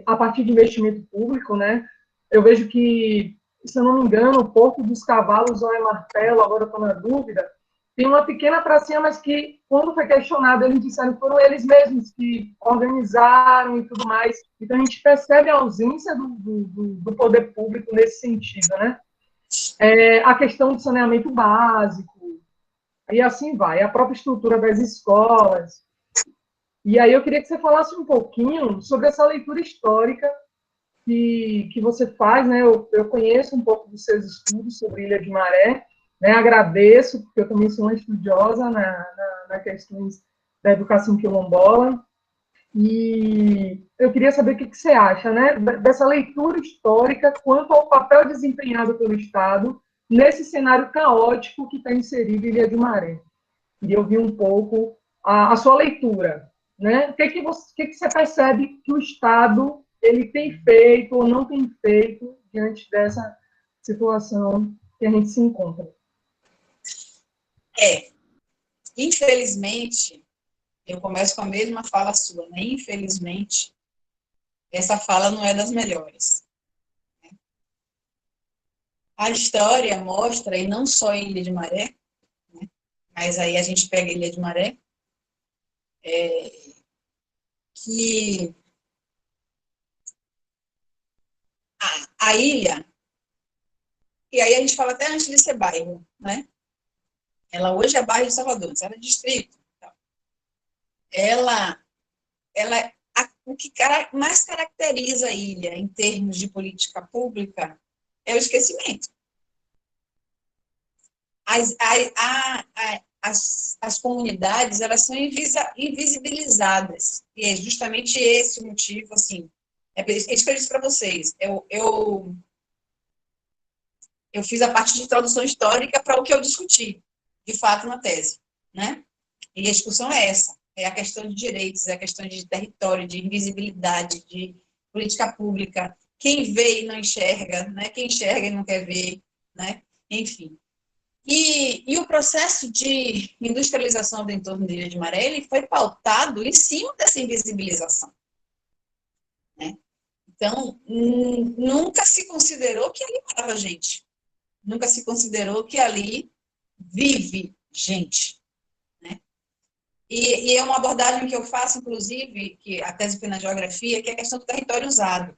Speaker 11: a partir de investimento público, né? Eu vejo que, se eu não me engano, o Porto dos Cavalos ou é Martelo, agora estou na dúvida, tem uma pequena pracinha, mas que, quando foi questionado, eles disseram que foram eles mesmos que organizaram e tudo mais. Então, a gente percebe a ausência do poder público nesse sentido, né? A questão do saneamento básico, e assim vai, a própria estrutura das escolas. E aí eu queria que você falasse um pouquinho sobre essa leitura histórica que você faz, né? Eu conheço um pouco dos seus estudos sobre Ilha de Maré, né? Agradeço, porque eu também sou uma estudiosa na questões da educação quilombola, e eu queria saber o que você acha, né? Dessa leitura histórica quanto ao papel desempenhado pelo Estado nesse cenário caótico que está inserido em Ilha de Maré. Queria ouvir um pouco a sua leitura, né? O que você percebe que o Estado ele tem feito ou não tem feito diante dessa situação que a gente se encontra?
Speaker 17: Infelizmente, eu começo com a mesma fala sua, né? Infelizmente, essa fala não é das melhores. A história mostra, e não só em Ilha de Maré, né? Mas aí a gente pega Ilha de Maré, que a ilha, e aí a gente fala até antes de ser bairro, né? Ela hoje é bairro de Salvador, antes era distrito. O que mais caracteriza a ilha em termos de política pública é o esquecimento. As comunidades, elas são invisibilizadas, e é justamente esse o motivo, assim, é isso que eu disse para vocês. Eu fiz a parte de introdução histórica para o que eu discuti, de fato, na tese, né? E a discussão é essa, é a questão de direitos, é a questão de território, de invisibilidade, de política pública, quem vê e não enxerga, né? Quem enxerga e não quer ver, né? Enfim. E o processo de industrialização do entorno da Ilha de Maré, ele foi pautado em cima dessa invisibilização, né? Então, nunca se considerou que ali morava gente, nunca se considerou que ali vive gente, né? E é uma abordagem que eu faço, inclusive, que a tese foi na geografia, que é a questão do território usado.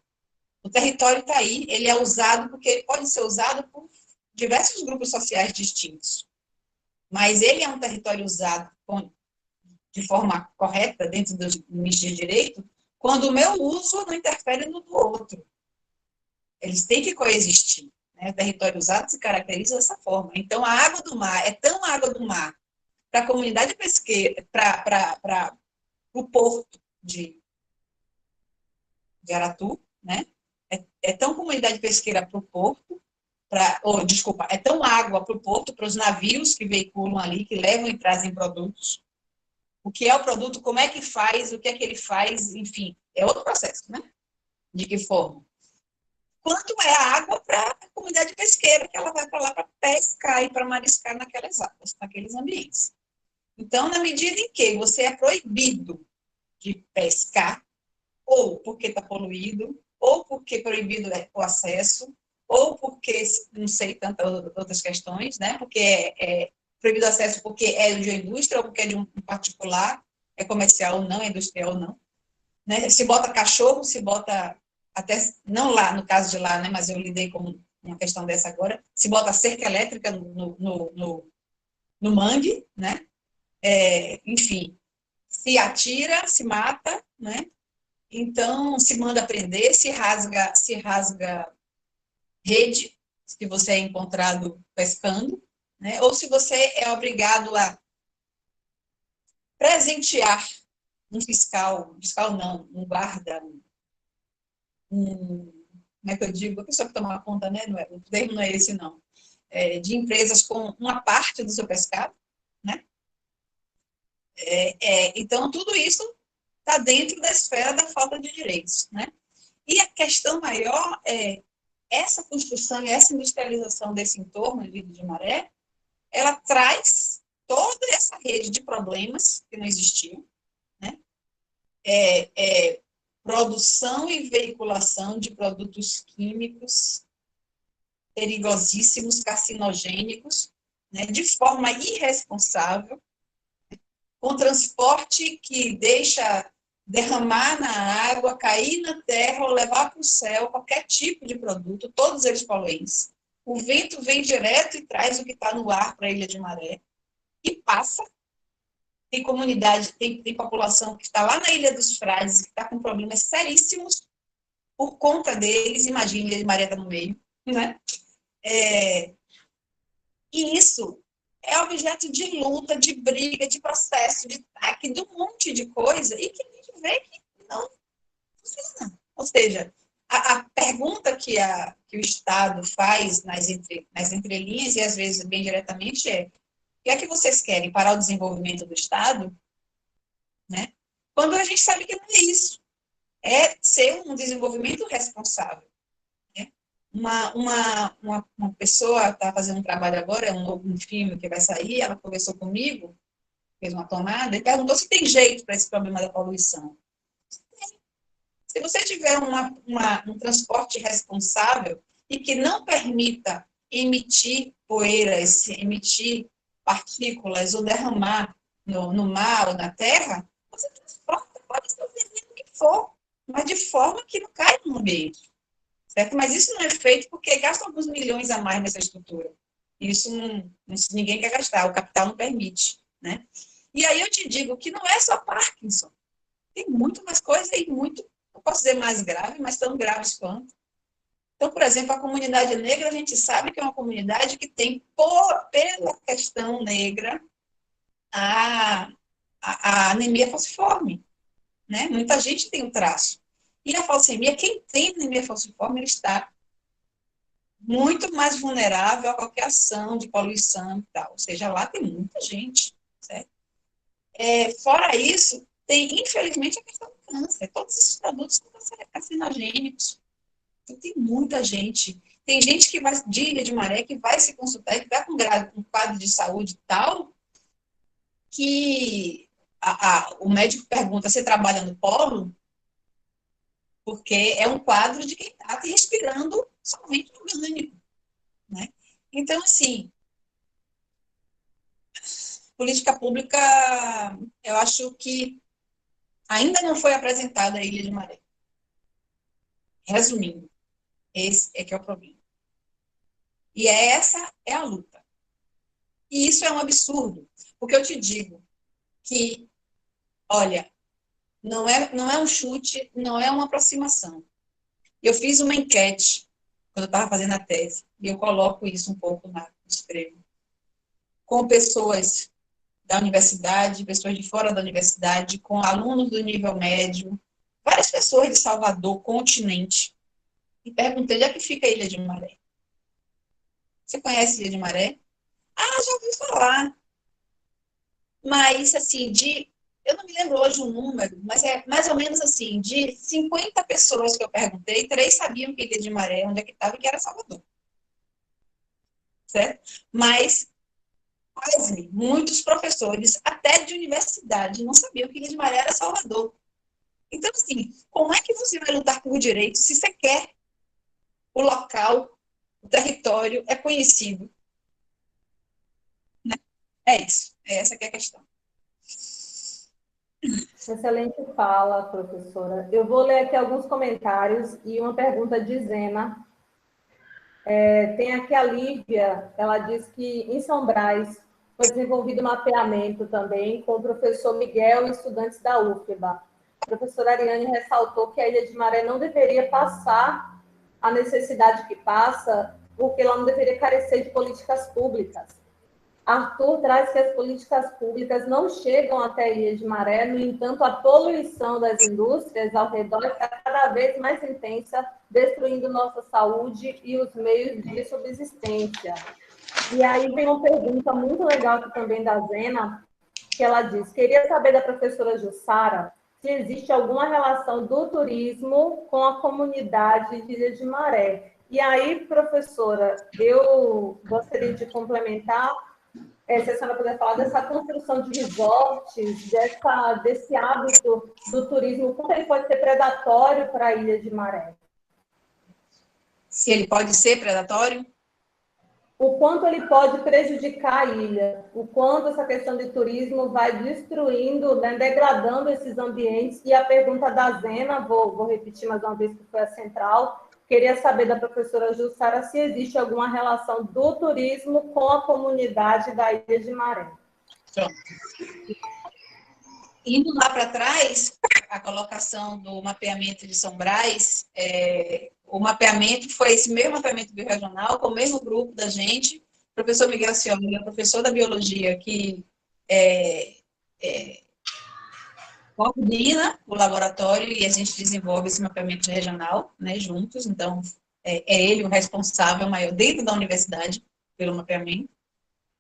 Speaker 17: O território está aí, ele é usado porque ele pode ser usado por diversos grupos sociais distintos, mas ele é um território usado de forma correta, dentro do nicho de direito, quando o meu uso não interfere no do outro. Eles têm que coexistir, né? O território usado se caracteriza dessa forma. Então, a água do mar é tão água do mar para a comunidade pesqueira, para o porto de Aratu, né? É tão comunidade pesqueira para o porto, é tão água para o porto, para os navios que veiculam ali, que levam e trazem produtos. O que é o produto, como é que faz, o que é que ele faz, enfim, é outro processo, né? De que forma? Quanto é a água para a comunidade pesqueira, que ela vai para lá para pescar e para mariscar naquelas águas, naqueles ambientes. Então, na medida em que você é proibido de pescar, ou porque está poluído, ou porque proibido é o acesso, ou porque, não sei, tantas outras questões, né? Porque é proibido o acesso porque é de uma indústria, ou porque é de um particular, é comercial ou não, é industrial ou não. Né? Se bota cachorro, se bota, até, não lá, no caso de lá, né? Mas eu lidei com uma questão dessa agora, se bota cerca elétrica no mangue, né? Enfim, se atira, se mata, né? Então, se manda prender, se rasga rede, se você é encontrado pescando, né? Ou se você é obrigado a presentear um fiscal não, um guarda, como é que eu digo? A pessoa que toma conta, né? O termo não é esse, não. De empresas com uma parte do seu pescado, né? Então, tudo isso está dentro da esfera da falta de direitos, né? E a questão maior é essa construção e essa industrialização desse entorno de Ilha de Maré, ela traz toda essa rede de problemas que não existiam, né? Produção e veiculação de produtos químicos perigosíssimos, carcinogênicos, né? De forma irresponsável, com transporte que deixa derramar na água, cair na terra ou levar para o céu qualquer tipo de produto, todos eles poluentes. O vento vem direto e traz o que está no ar para a Ilha de Maré e passa. Tem comunidade, tem população que está lá na Ilha dos Frades, que está com problemas seríssimos por conta deles. Imagina, a Ilha de Maré está no meio, né? E isso é objeto de luta, de briga, de processo, de ataque, de um monte de coisa, e que a gente vê que não funciona. Ou seja, a pergunta que o Estado faz nas entrelinhas, e às vezes bem diretamente, o que é que vocês querem? Parar o desenvolvimento do Estado? Né? Quando a gente sabe que não é isso. É ser um desenvolvimento responsável. Uma pessoa está fazendo um trabalho agora, um filme que vai sair, ela conversou comigo, fez uma tomada, e perguntou se tem jeito para esse problema da poluição. Se você tiver um transporte responsável e que não permita emitir poeiras, emitir partículas ou derramar no mar ou na terra, você transporta, pode estar vendendo o que for, mas de forma que não cai no ambiente. Certo? Mas isso não é feito porque gasta alguns milhões a mais nessa estrutura. Isso ninguém quer gastar, o capital não permite. Né? E aí eu te digo que não é só Parkinson. Tem muito mais coisa e muito, não posso dizer mais grave, mas tão graves quanto. Então, por exemplo, a comunidade negra, a gente sabe que é uma comunidade que tem, pela questão negra, a anemia falciforme. Né? Muita gente tem o traço. E a falcemia, quem tem anemia falciforme, ele está muito mais vulnerável a qualquer ação de poluição e tal. Ou seja, lá tem muita gente, certo? Fora isso, tem, infelizmente, a questão do câncer. Todos esses produtos são carcinogênicos. Então, tem muita gente. Tem gente que vai de Ilha de Maré, que vai se consultar, que está com um quadro de saúde tal, que o médico pergunta, você trabalha no polo? Porque é um quadro de quem está respirando solvente orgânico. Né? Então, assim, política pública, eu acho que ainda não foi apresentada a Ilha de Maré. Resumindo, esse é que é o problema. E essa é a luta. E isso é um absurdo, porque eu te digo que, olha, não é um chute, não é uma aproximação. Eu fiz uma enquete quando eu estava fazendo a tese, e eu coloco isso um pouco no escrevo, com pessoas da universidade, pessoas de fora da universidade, com alunos do nível médio, várias pessoas de Salvador, continente, e perguntei onde é que fica a Ilha de Maré. Você conhece Ilha de Maré? Ah, já ouvi falar. Mas, assim, eu não me lembro hoje o número, mas é mais ou menos assim, de 50 pessoas que eu perguntei, 3 sabiam que Ilha de Maré, onde é que estava, e que era Salvador. Certo? Mas, quase, muitos professores, até de universidade, não sabiam que Ilha de Maré era Salvador. Então, assim, como é que você vai lutar por direitos se você quer o local, o território é conhecido? Né? É isso. Essa que é a questão.
Speaker 3: Excelente fala, professora. Eu vou ler aqui alguns comentários e uma pergunta de Zena. Tem aqui a Lívia, ela diz que em São Brás foi desenvolvido mapeamento também com o professor Miguel e estudantes da UFBA. A professora Ariane ressaltou que a Ilha de Maré não deveria passar a necessidade que passa, porque ela não deveria carecer de políticas públicas. Arthur traz que as políticas públicas não chegam até a Ilha de Maré, no entanto, a poluição das indústrias ao redor está cada vez mais intensa, destruindo nossa saúde e os meios de subsistência. E aí vem uma pergunta muito legal aqui também da Zena, que ela diz, queria saber da professora Jussara se existe alguma relação do turismo com a comunidade de Ilha de Maré. E aí, professora, eu gostaria de complementar, se a senhora puder falar dessa construção de resorts, desse hábito do turismo, como ele pode ser predatório para a Ilha de Maré?
Speaker 17: Se ele pode ser predatório?
Speaker 3: O quanto ele pode prejudicar a ilha, o quanto essa questão de turismo vai destruindo, né, degradando esses ambientes. E a pergunta da Zena, vou repetir mais uma vez que foi a central, queria saber da professora Jussara se existe alguma relação do turismo com a comunidade da Ilha de Maré.
Speaker 17: Pronto. Indo lá para trás, a colocação do mapeamento de São Brás, o mapeamento foi esse mesmo mapeamento biorregional, com o mesmo grupo da gente, o professor Miguel Cioli, professor da biologia, que coordena o laboratório e a gente desenvolve esse mapeamento regional, né, juntos, então é ele o responsável maior dentro da universidade pelo mapeamento,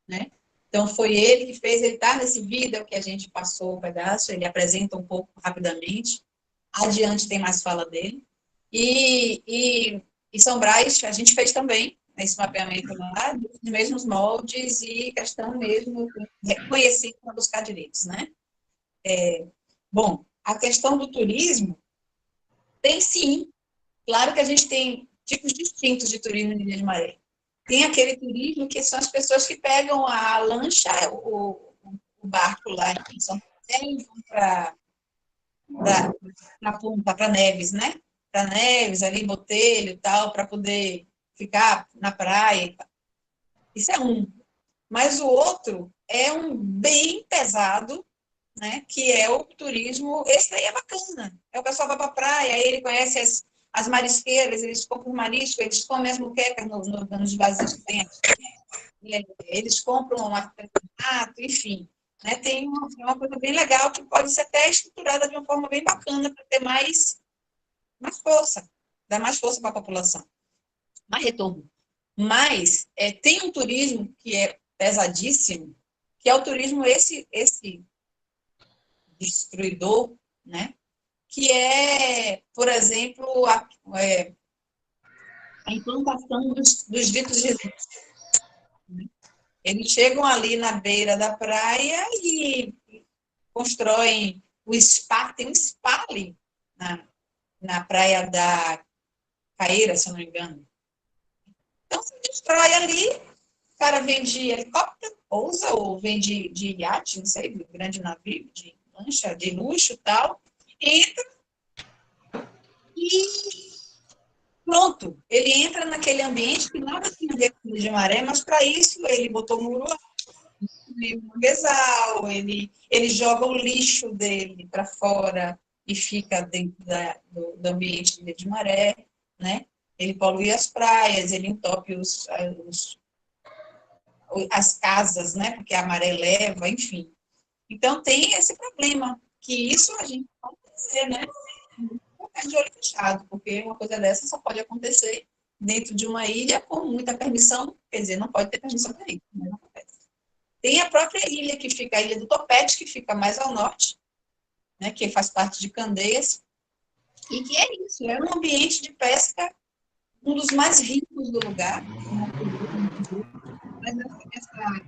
Speaker 17: né? Então, foi ele que fez, ele está nesse vídeo que a gente passou o pedaço, ele apresenta um pouco rapidamente, adiante tem mais fala dele. E São Brás, a gente fez também esse mapeamento lá, dos mesmos moldes e questão mesmo, reconhecer para buscar direitos, né? Bom, a questão do turismo, tem sim, claro que a gente tem tipos distintos de turismo em Ilha de Maré. Tem aquele turismo que são as pessoas que pegam a lancha, o barco lá em São Paulo e vão para Neves, né? Para Neves, ali em Botelho e tal, para poder ficar na praia. Isso é um. Mas o outro é um bem pesado, né? Que é o turismo, esse daí é bacana. O pessoal vai para a praia, aí ele conhece as marisqueiras, eles compram marisco, eles comem as muquecas nos vazios que tem aqui. Eles compram um artesanato, enfim. Né? Tem uma coisa bem legal que pode ser até estruturada de uma forma bem bacana para ter mais força, dar mais força para a população, mais retorno. Mas tem um turismo que é pesadíssimo, que é o turismo esse destruidor, né? Que é, por exemplo, a implantação dos ditos de luxo. Eles chegam ali na beira da praia e constroem o spa, tem um spa ali na praia da Caeira, se eu não me engano. Então, se destrói ali, o cara vem de helicóptero, pousa, ou vem de iate, não sei, de grande navio, de lancha, de luxo e tal, entra e pronto, ele entra naquele ambiente que nada tinha a ver com de Maré, mas para isso ele botou muro, manguezal, ele joga o lixo dele para fora e fica dentro do ambiente de Maré, né? Ele polui as praias, ele entope as casas, né? Porque a maré leva, enfim. Então tem esse problema, que isso a gente pode dizer, né? De olho fechado, porque uma coisa dessa só pode acontecer dentro de uma ilha com muita permissão, quer dizer, não pode ter permissão para ir, mas não acontece. Tem a própria ilha, que fica a Ilha do Topete, que fica mais ao norte, né, que faz parte de Candeias, e que é isso, é um ambiente de pesca, um dos mais ricos do lugar. Mas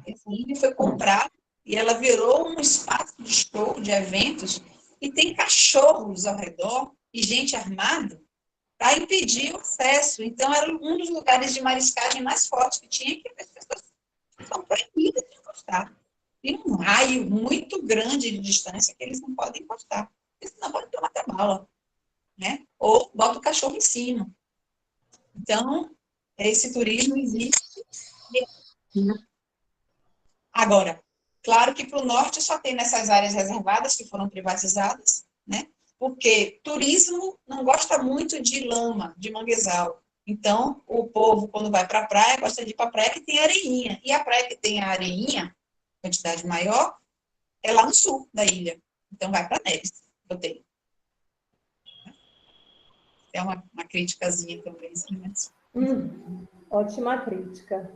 Speaker 17: essa ilha foi comprada e ela virou um espaço de show, de eventos, e tem cachorros ao redor e gente armada para impedir o acesso. Então, era um dos lugares de mariscagem mais fortes que tinha, que as pessoas são proibidas de encostar. Tem um raio muito grande de distância que eles não podem encostar, porque senão podem tomar até bala, né? Ou bota o cachorro em cima. Então, esse turismo existe. Agora, claro que para o norte só tem nessas áreas reservadas que foram privatizadas, né? Porque turismo não gosta muito de lama, de manguezal. Então, o povo, quando vai para a praia, gosta de ir para a praia que tem areinha. E a praia que tem a areinha, quantidade maior, é lá no sul da ilha. Então, vai para Neves, eu tenho. É uma criticazinha também.
Speaker 3: Ótima crítica.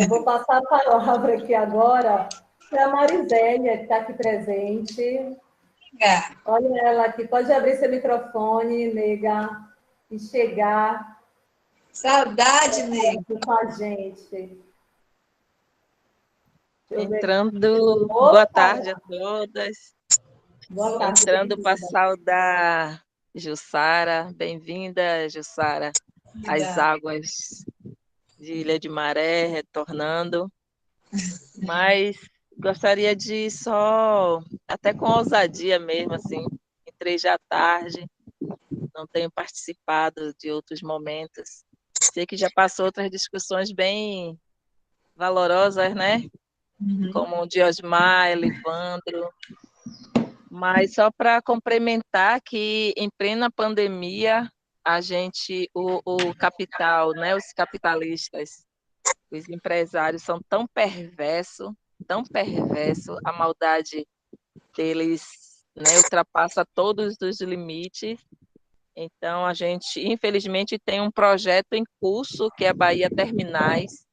Speaker 3: Vou passar a palavra aqui agora para a Marisélia, que está aqui presente. Olha ela aqui, pode abrir seu microfone, nega, e chegar.
Speaker 17: Saudade, nega.
Speaker 3: Com a gente.
Speaker 20: Entrando, boa tarde a todas.
Speaker 3: Boa tarde.
Speaker 20: Entrando para saudar Jussara, bem-vinda, Jussara, às águas de Ilha de Maré, retornando. Mas gostaria de só, até com ousadia mesmo, assim, entrei já tarde, não tenho participado de outros momentos. Sei que já passou outras discussões bem valorosas, né? Como o Diosmar, Elivandro, mas só para complementar que em plena pandemia a gente, o capital, né, os capitalistas, os empresários são tão perversos, a maldade deles, né, ultrapassa todos os limites. Então a gente, infelizmente, tem um projeto em curso que é a Bahia Terminais,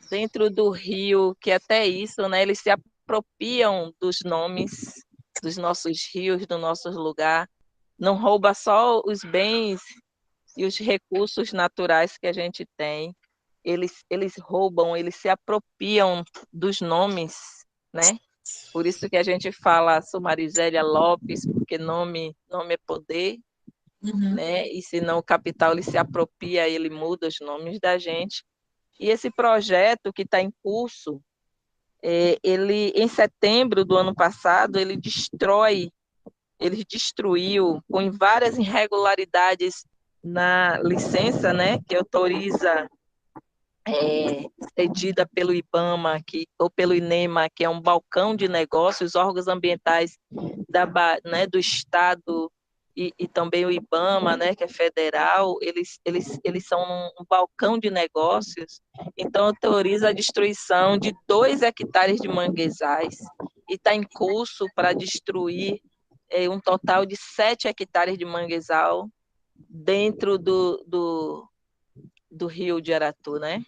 Speaker 20: dentro do Rio, que até isso, né, eles se apropriam dos nomes dos nossos rios, do nosso lugar, não rouba só os bens e os recursos naturais que a gente tem, eles roubam, eles se apropriam dos nomes, né? Por isso que a gente fala Marisélia Lopes, porque nome é poder, né? E se não o capital ele se apropria, ele muda os nomes da gente. E esse projeto que está em curso, ele, em setembro do ano passado, ele destruiu com várias irregularidades na licença, né, que autoriza, cedida pelo IBAMA, ou pelo INEMA, que é um balcão de negócios, órgãos ambientais né, do Estado, e também o IBAMA, né, que é federal, eles são um balcão de negócios, então autoriza a destruição de 2 hectares de manguezais, e está em curso para destruir um total de 7 hectares de manguezal dentro do rio de Aratu, né?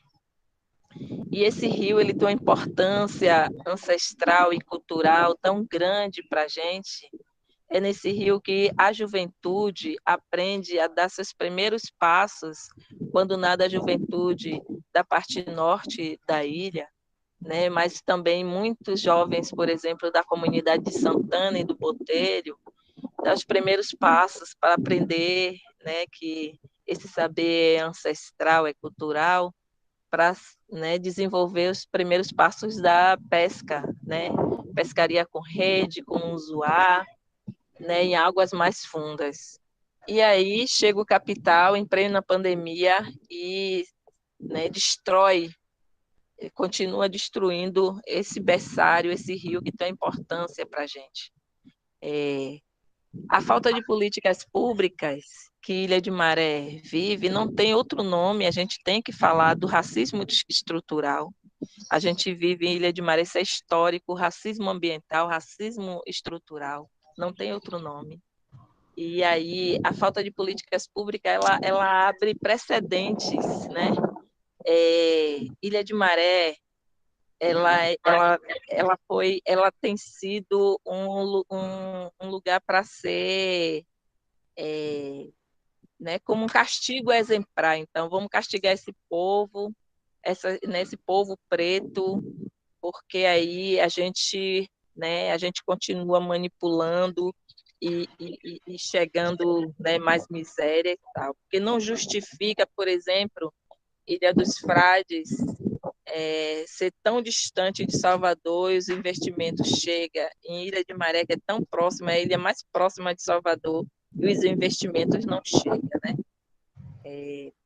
Speaker 20: E esse rio ele tem uma importância ancestral e cultural tão grande para a gente. É nesse rio que a juventude aprende a dar seus primeiros passos, quando nada a juventude da parte norte da ilha, né? Mas também muitos jovens, por exemplo, da comunidade de Santana e do Botelho, dão os primeiros passos para aprender, né, que esse saber é ancestral, é cultural, para, né, desenvolver os primeiros passos da pesca, né? Pescaria com rede, com usuá, né, em águas mais fundas. E aí chega o capital em plena pandemia e, né, continua destruindo esse berçário, esse rio que tem importância para a gente. A falta de políticas públicas que Ilha de Maré vive não tem outro nome, a gente tem que falar do racismo estrutural. A gente vive em Ilha de Maré, isso é histórico, racismo ambiental, racismo estrutural, não tem outro nome. E aí a falta de políticas públicas, ela abre precedentes, né? Ilha de Maré, ela tem sido um lugar para ser, né, como um castigo exemplar. Então, vamos castigar esse povo, esse povo preto, porque aí a gente continua manipulando e chegando, né, mais miséria e tal. Porque não justifica, por exemplo, Ilha dos Frades ser tão distante de Salvador e os investimentos chegam em Ilha de Maré, que é tão próxima, é a ilha mais próxima de Salvador, e os investimentos não chegam, né?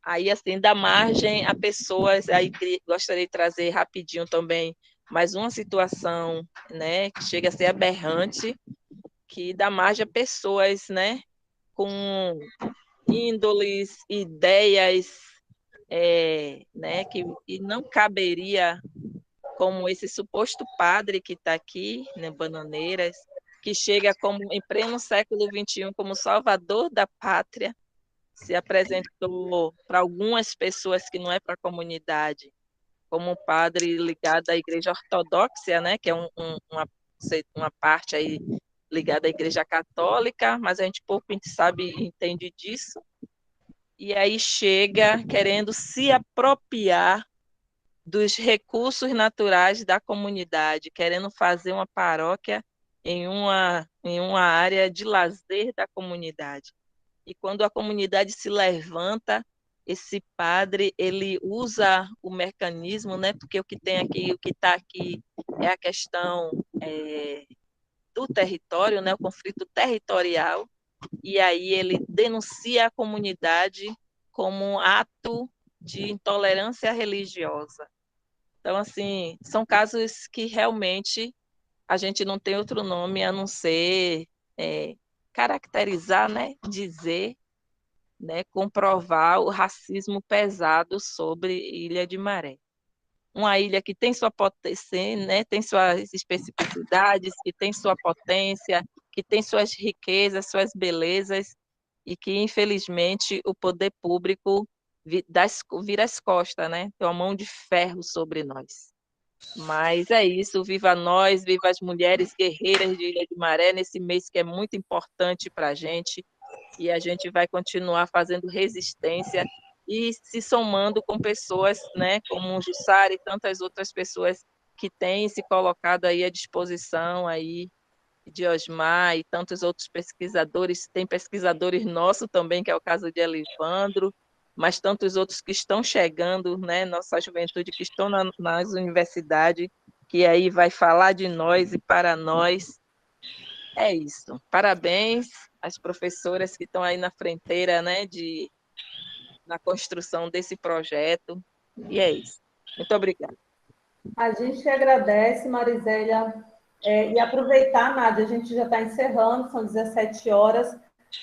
Speaker 20: Aí, assim, dá margem a pessoas, aí gostaria de trazer rapidinho também mais uma situação, né, que chega a ser aberrante, que dá margem a pessoas, né, com índoles, ideias, né, que não caberia, como esse suposto padre que está aqui, né, Bananeiras, que chega como em pleno século XXI como salvador da pátria, se apresentou para algumas pessoas que não é para a comunidade, como um padre ligado à Igreja Ortodoxa, né, que é uma parte aí ligada à Igreja Católica, mas a gente pouco entende disso. E aí chega querendo se apropriar dos recursos naturais da comunidade, querendo fazer uma paróquia em uma área de lazer da comunidade. E quando a comunidade se levanta, esse padre, ele usa o mecanismo, né? Porque o que está aqui é a questão do território, né? O conflito territorial, e aí ele denuncia a comunidade como um ato de intolerância religiosa. Então, assim, são casos que realmente a gente não tem outro nome a não ser caracterizar, né? Dizer, né, comprovar o racismo pesado sobre Ilha de Maré. Uma ilha que tem sua potência, né, tem suas especificidades, que tem sua potência, que tem suas riquezas, suas belezas, e que, infelizmente, o poder público vira as costas, né? Tem uma mão de ferro sobre nós. Mas é isso, viva nós, viva as mulheres guerreiras de Ilha de Maré, nesse mês que é muito importante para a gente, e a gente vai continuar fazendo resistência e se somando com pessoas, né, como o Jussara e tantas outras pessoas que têm se colocado aí à disposição aí, de Osmar e tantos outros pesquisadores. Tem pesquisadores nossos também, que é o caso de Elivandro, mas tantos outros que estão chegando, né, nossa juventude, que estão nas universidades, que aí vai falar de nós e para nós. É isso. Parabéns às professoras que estão aí na fronteira, né, na construção desse projeto. E é isso. Muito obrigada.
Speaker 3: A gente agradece, Marizélia, e aproveitar, Nádia, a gente já está encerrando, são 17 horas.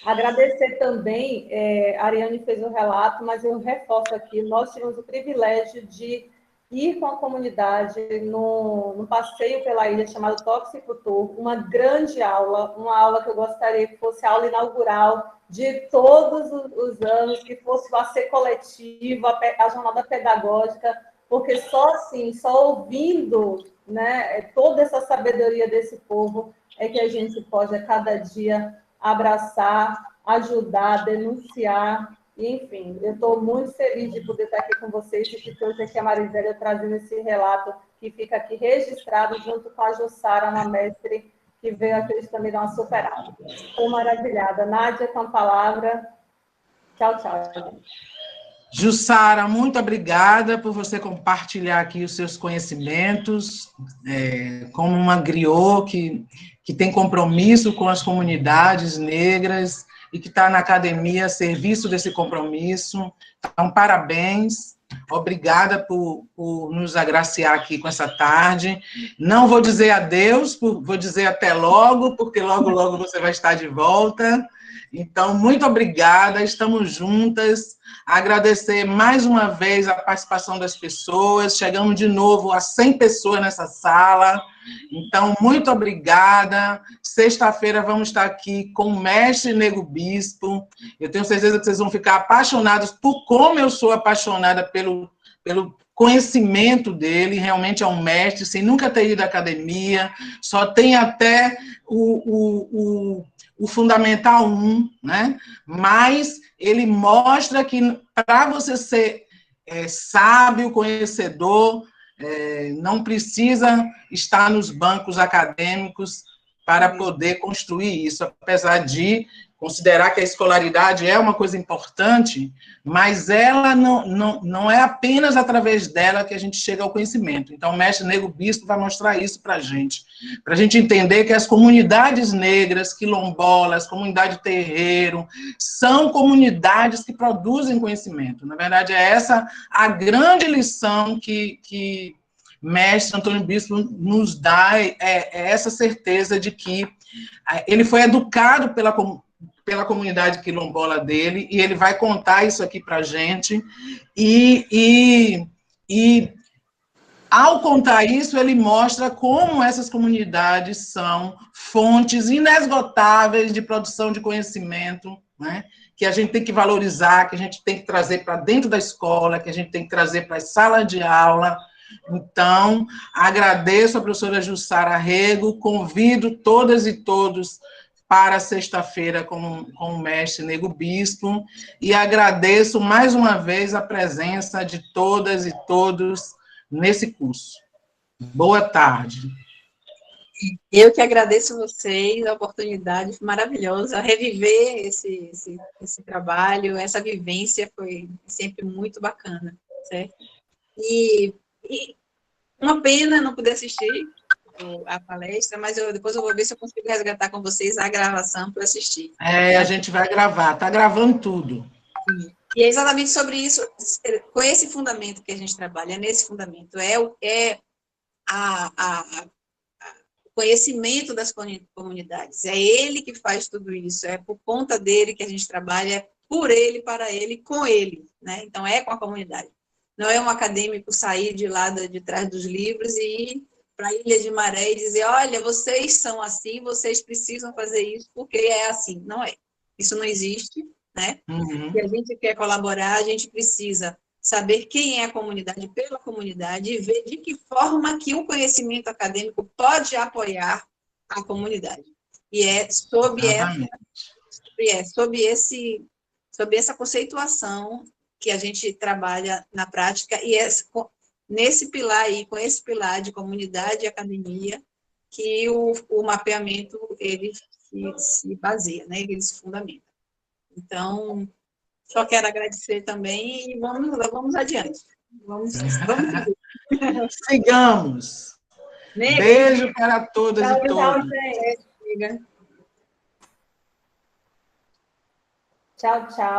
Speaker 3: Agradecer também, a Ariane fez o relato, mas eu reforço aqui, nós tivemos o privilégio de ir com a comunidade num passeio pela ilha chamado Toxicultor, uma grande aula, uma aula que eu gostaria que fosse a aula inaugural de todos os anos, que fosse a ser coletiva, a jornada pedagógica, porque só assim, só ouvindo, né, toda essa sabedoria desse povo é que a gente pode a cada dia abraçar, ajudar, denunciar. Enfim, eu estou muito feliz de poder estar aqui com vocês e de ter aqui a Marizélia trazendo esse relato que fica aqui registrado junto com a Jussara, uma mestre que veio aqui também dar uma super aula. Estou maravilhada. Nádia, com a palavra. Tchau, tchau.
Speaker 2: Jussara, muito obrigada por você compartilhar aqui os seus conhecimentos, como uma griot que tem compromisso com as comunidades negras e que está na academia a serviço desse compromisso. Então, parabéns, obrigada por nos agraciar aqui com essa tarde. Não vou dizer adeus, vou dizer até logo, porque logo, logo você vai estar de volta. Então, muito obrigada, estamos juntas. Agradecer mais uma vez a participação das pessoas. Chegamos de novo a 100 pessoas nessa sala. Então, muito obrigada. Sexta-feira vamos estar aqui com o mestre Nego Bispo. Eu tenho certeza que vocês vão ficar apaixonados por como eu sou apaixonada pelo conhecimento dele. Realmente é um mestre, sem nunca ter ido à academia, só tem até o Fundamental 1, né? Mas ele mostra que para você ser sábio, conhecedor, não precisa estar nos bancos acadêmicos para poder construir isso, apesar de considerar que a escolaridade é uma coisa importante, mas ela não é apenas através dela que a gente chega ao conhecimento. Então, o mestre Nego Bispo vai mostrar isso para a gente entender que as comunidades negras, quilombolas, comunidade terreiro, são comunidades que produzem conhecimento. Na verdade, é essa a grande lição que mestre Antônio Bispo nos dá, é essa certeza de que ele foi educado pela comunidade quilombola dele, e ele vai contar isso aqui para a gente, e ao contar isso, ele mostra como essas comunidades são fontes inesgotáveis de produção de conhecimento, né? Que a gente tem que valorizar, que a gente tem que trazer para dentro da escola, que a gente tem que trazer para as salas de aula. Então, agradeço a professora Jussara Rego, convido todas e todos para sexta-feira com o mestre Nego Bispo, e agradeço mais uma vez a presença de todas e todos nesse curso. Boa tarde.
Speaker 17: Eu que agradeço vocês, a oportunidade maravilhosa, reviver esse trabalho, essa vivência foi sempre muito bacana, certo? E uma pena não poder assistir a palestra, mas depois eu vou ver se eu consigo resgatar com vocês a gravação para assistir.
Speaker 2: A gente vai gravar, está gravando tudo.
Speaker 17: E é exatamente sobre isso, com esse fundamento que a gente trabalha, nesse fundamento, o conhecimento das comunidades, é ele que faz tudo isso, é por conta dele que a gente trabalha, é por ele, para ele, com ele, né? Então, é com a comunidade. Não é um acadêmico sair de lá de trás dos livros e ir para a Ilha de Maré e dizer, olha, vocês são assim, vocês precisam fazer isso porque é assim. Não é. Isso não existe, né? Se a gente quer colaborar, a gente precisa saber quem é a comunidade pela comunidade e ver de que forma que o conhecimento acadêmico pode apoiar a comunidade. E é sob essa conceituação que a gente trabalha na prática, e nesse pilar aí, com esse pilar de comunidade e academia, que o mapeamento ele se baseia, né? Ele se fundamenta. Então, só quero agradecer também e vamos adiante. Vamos
Speaker 2: Sigamos. Beijo para todas e todos.
Speaker 3: Tchau, tchau.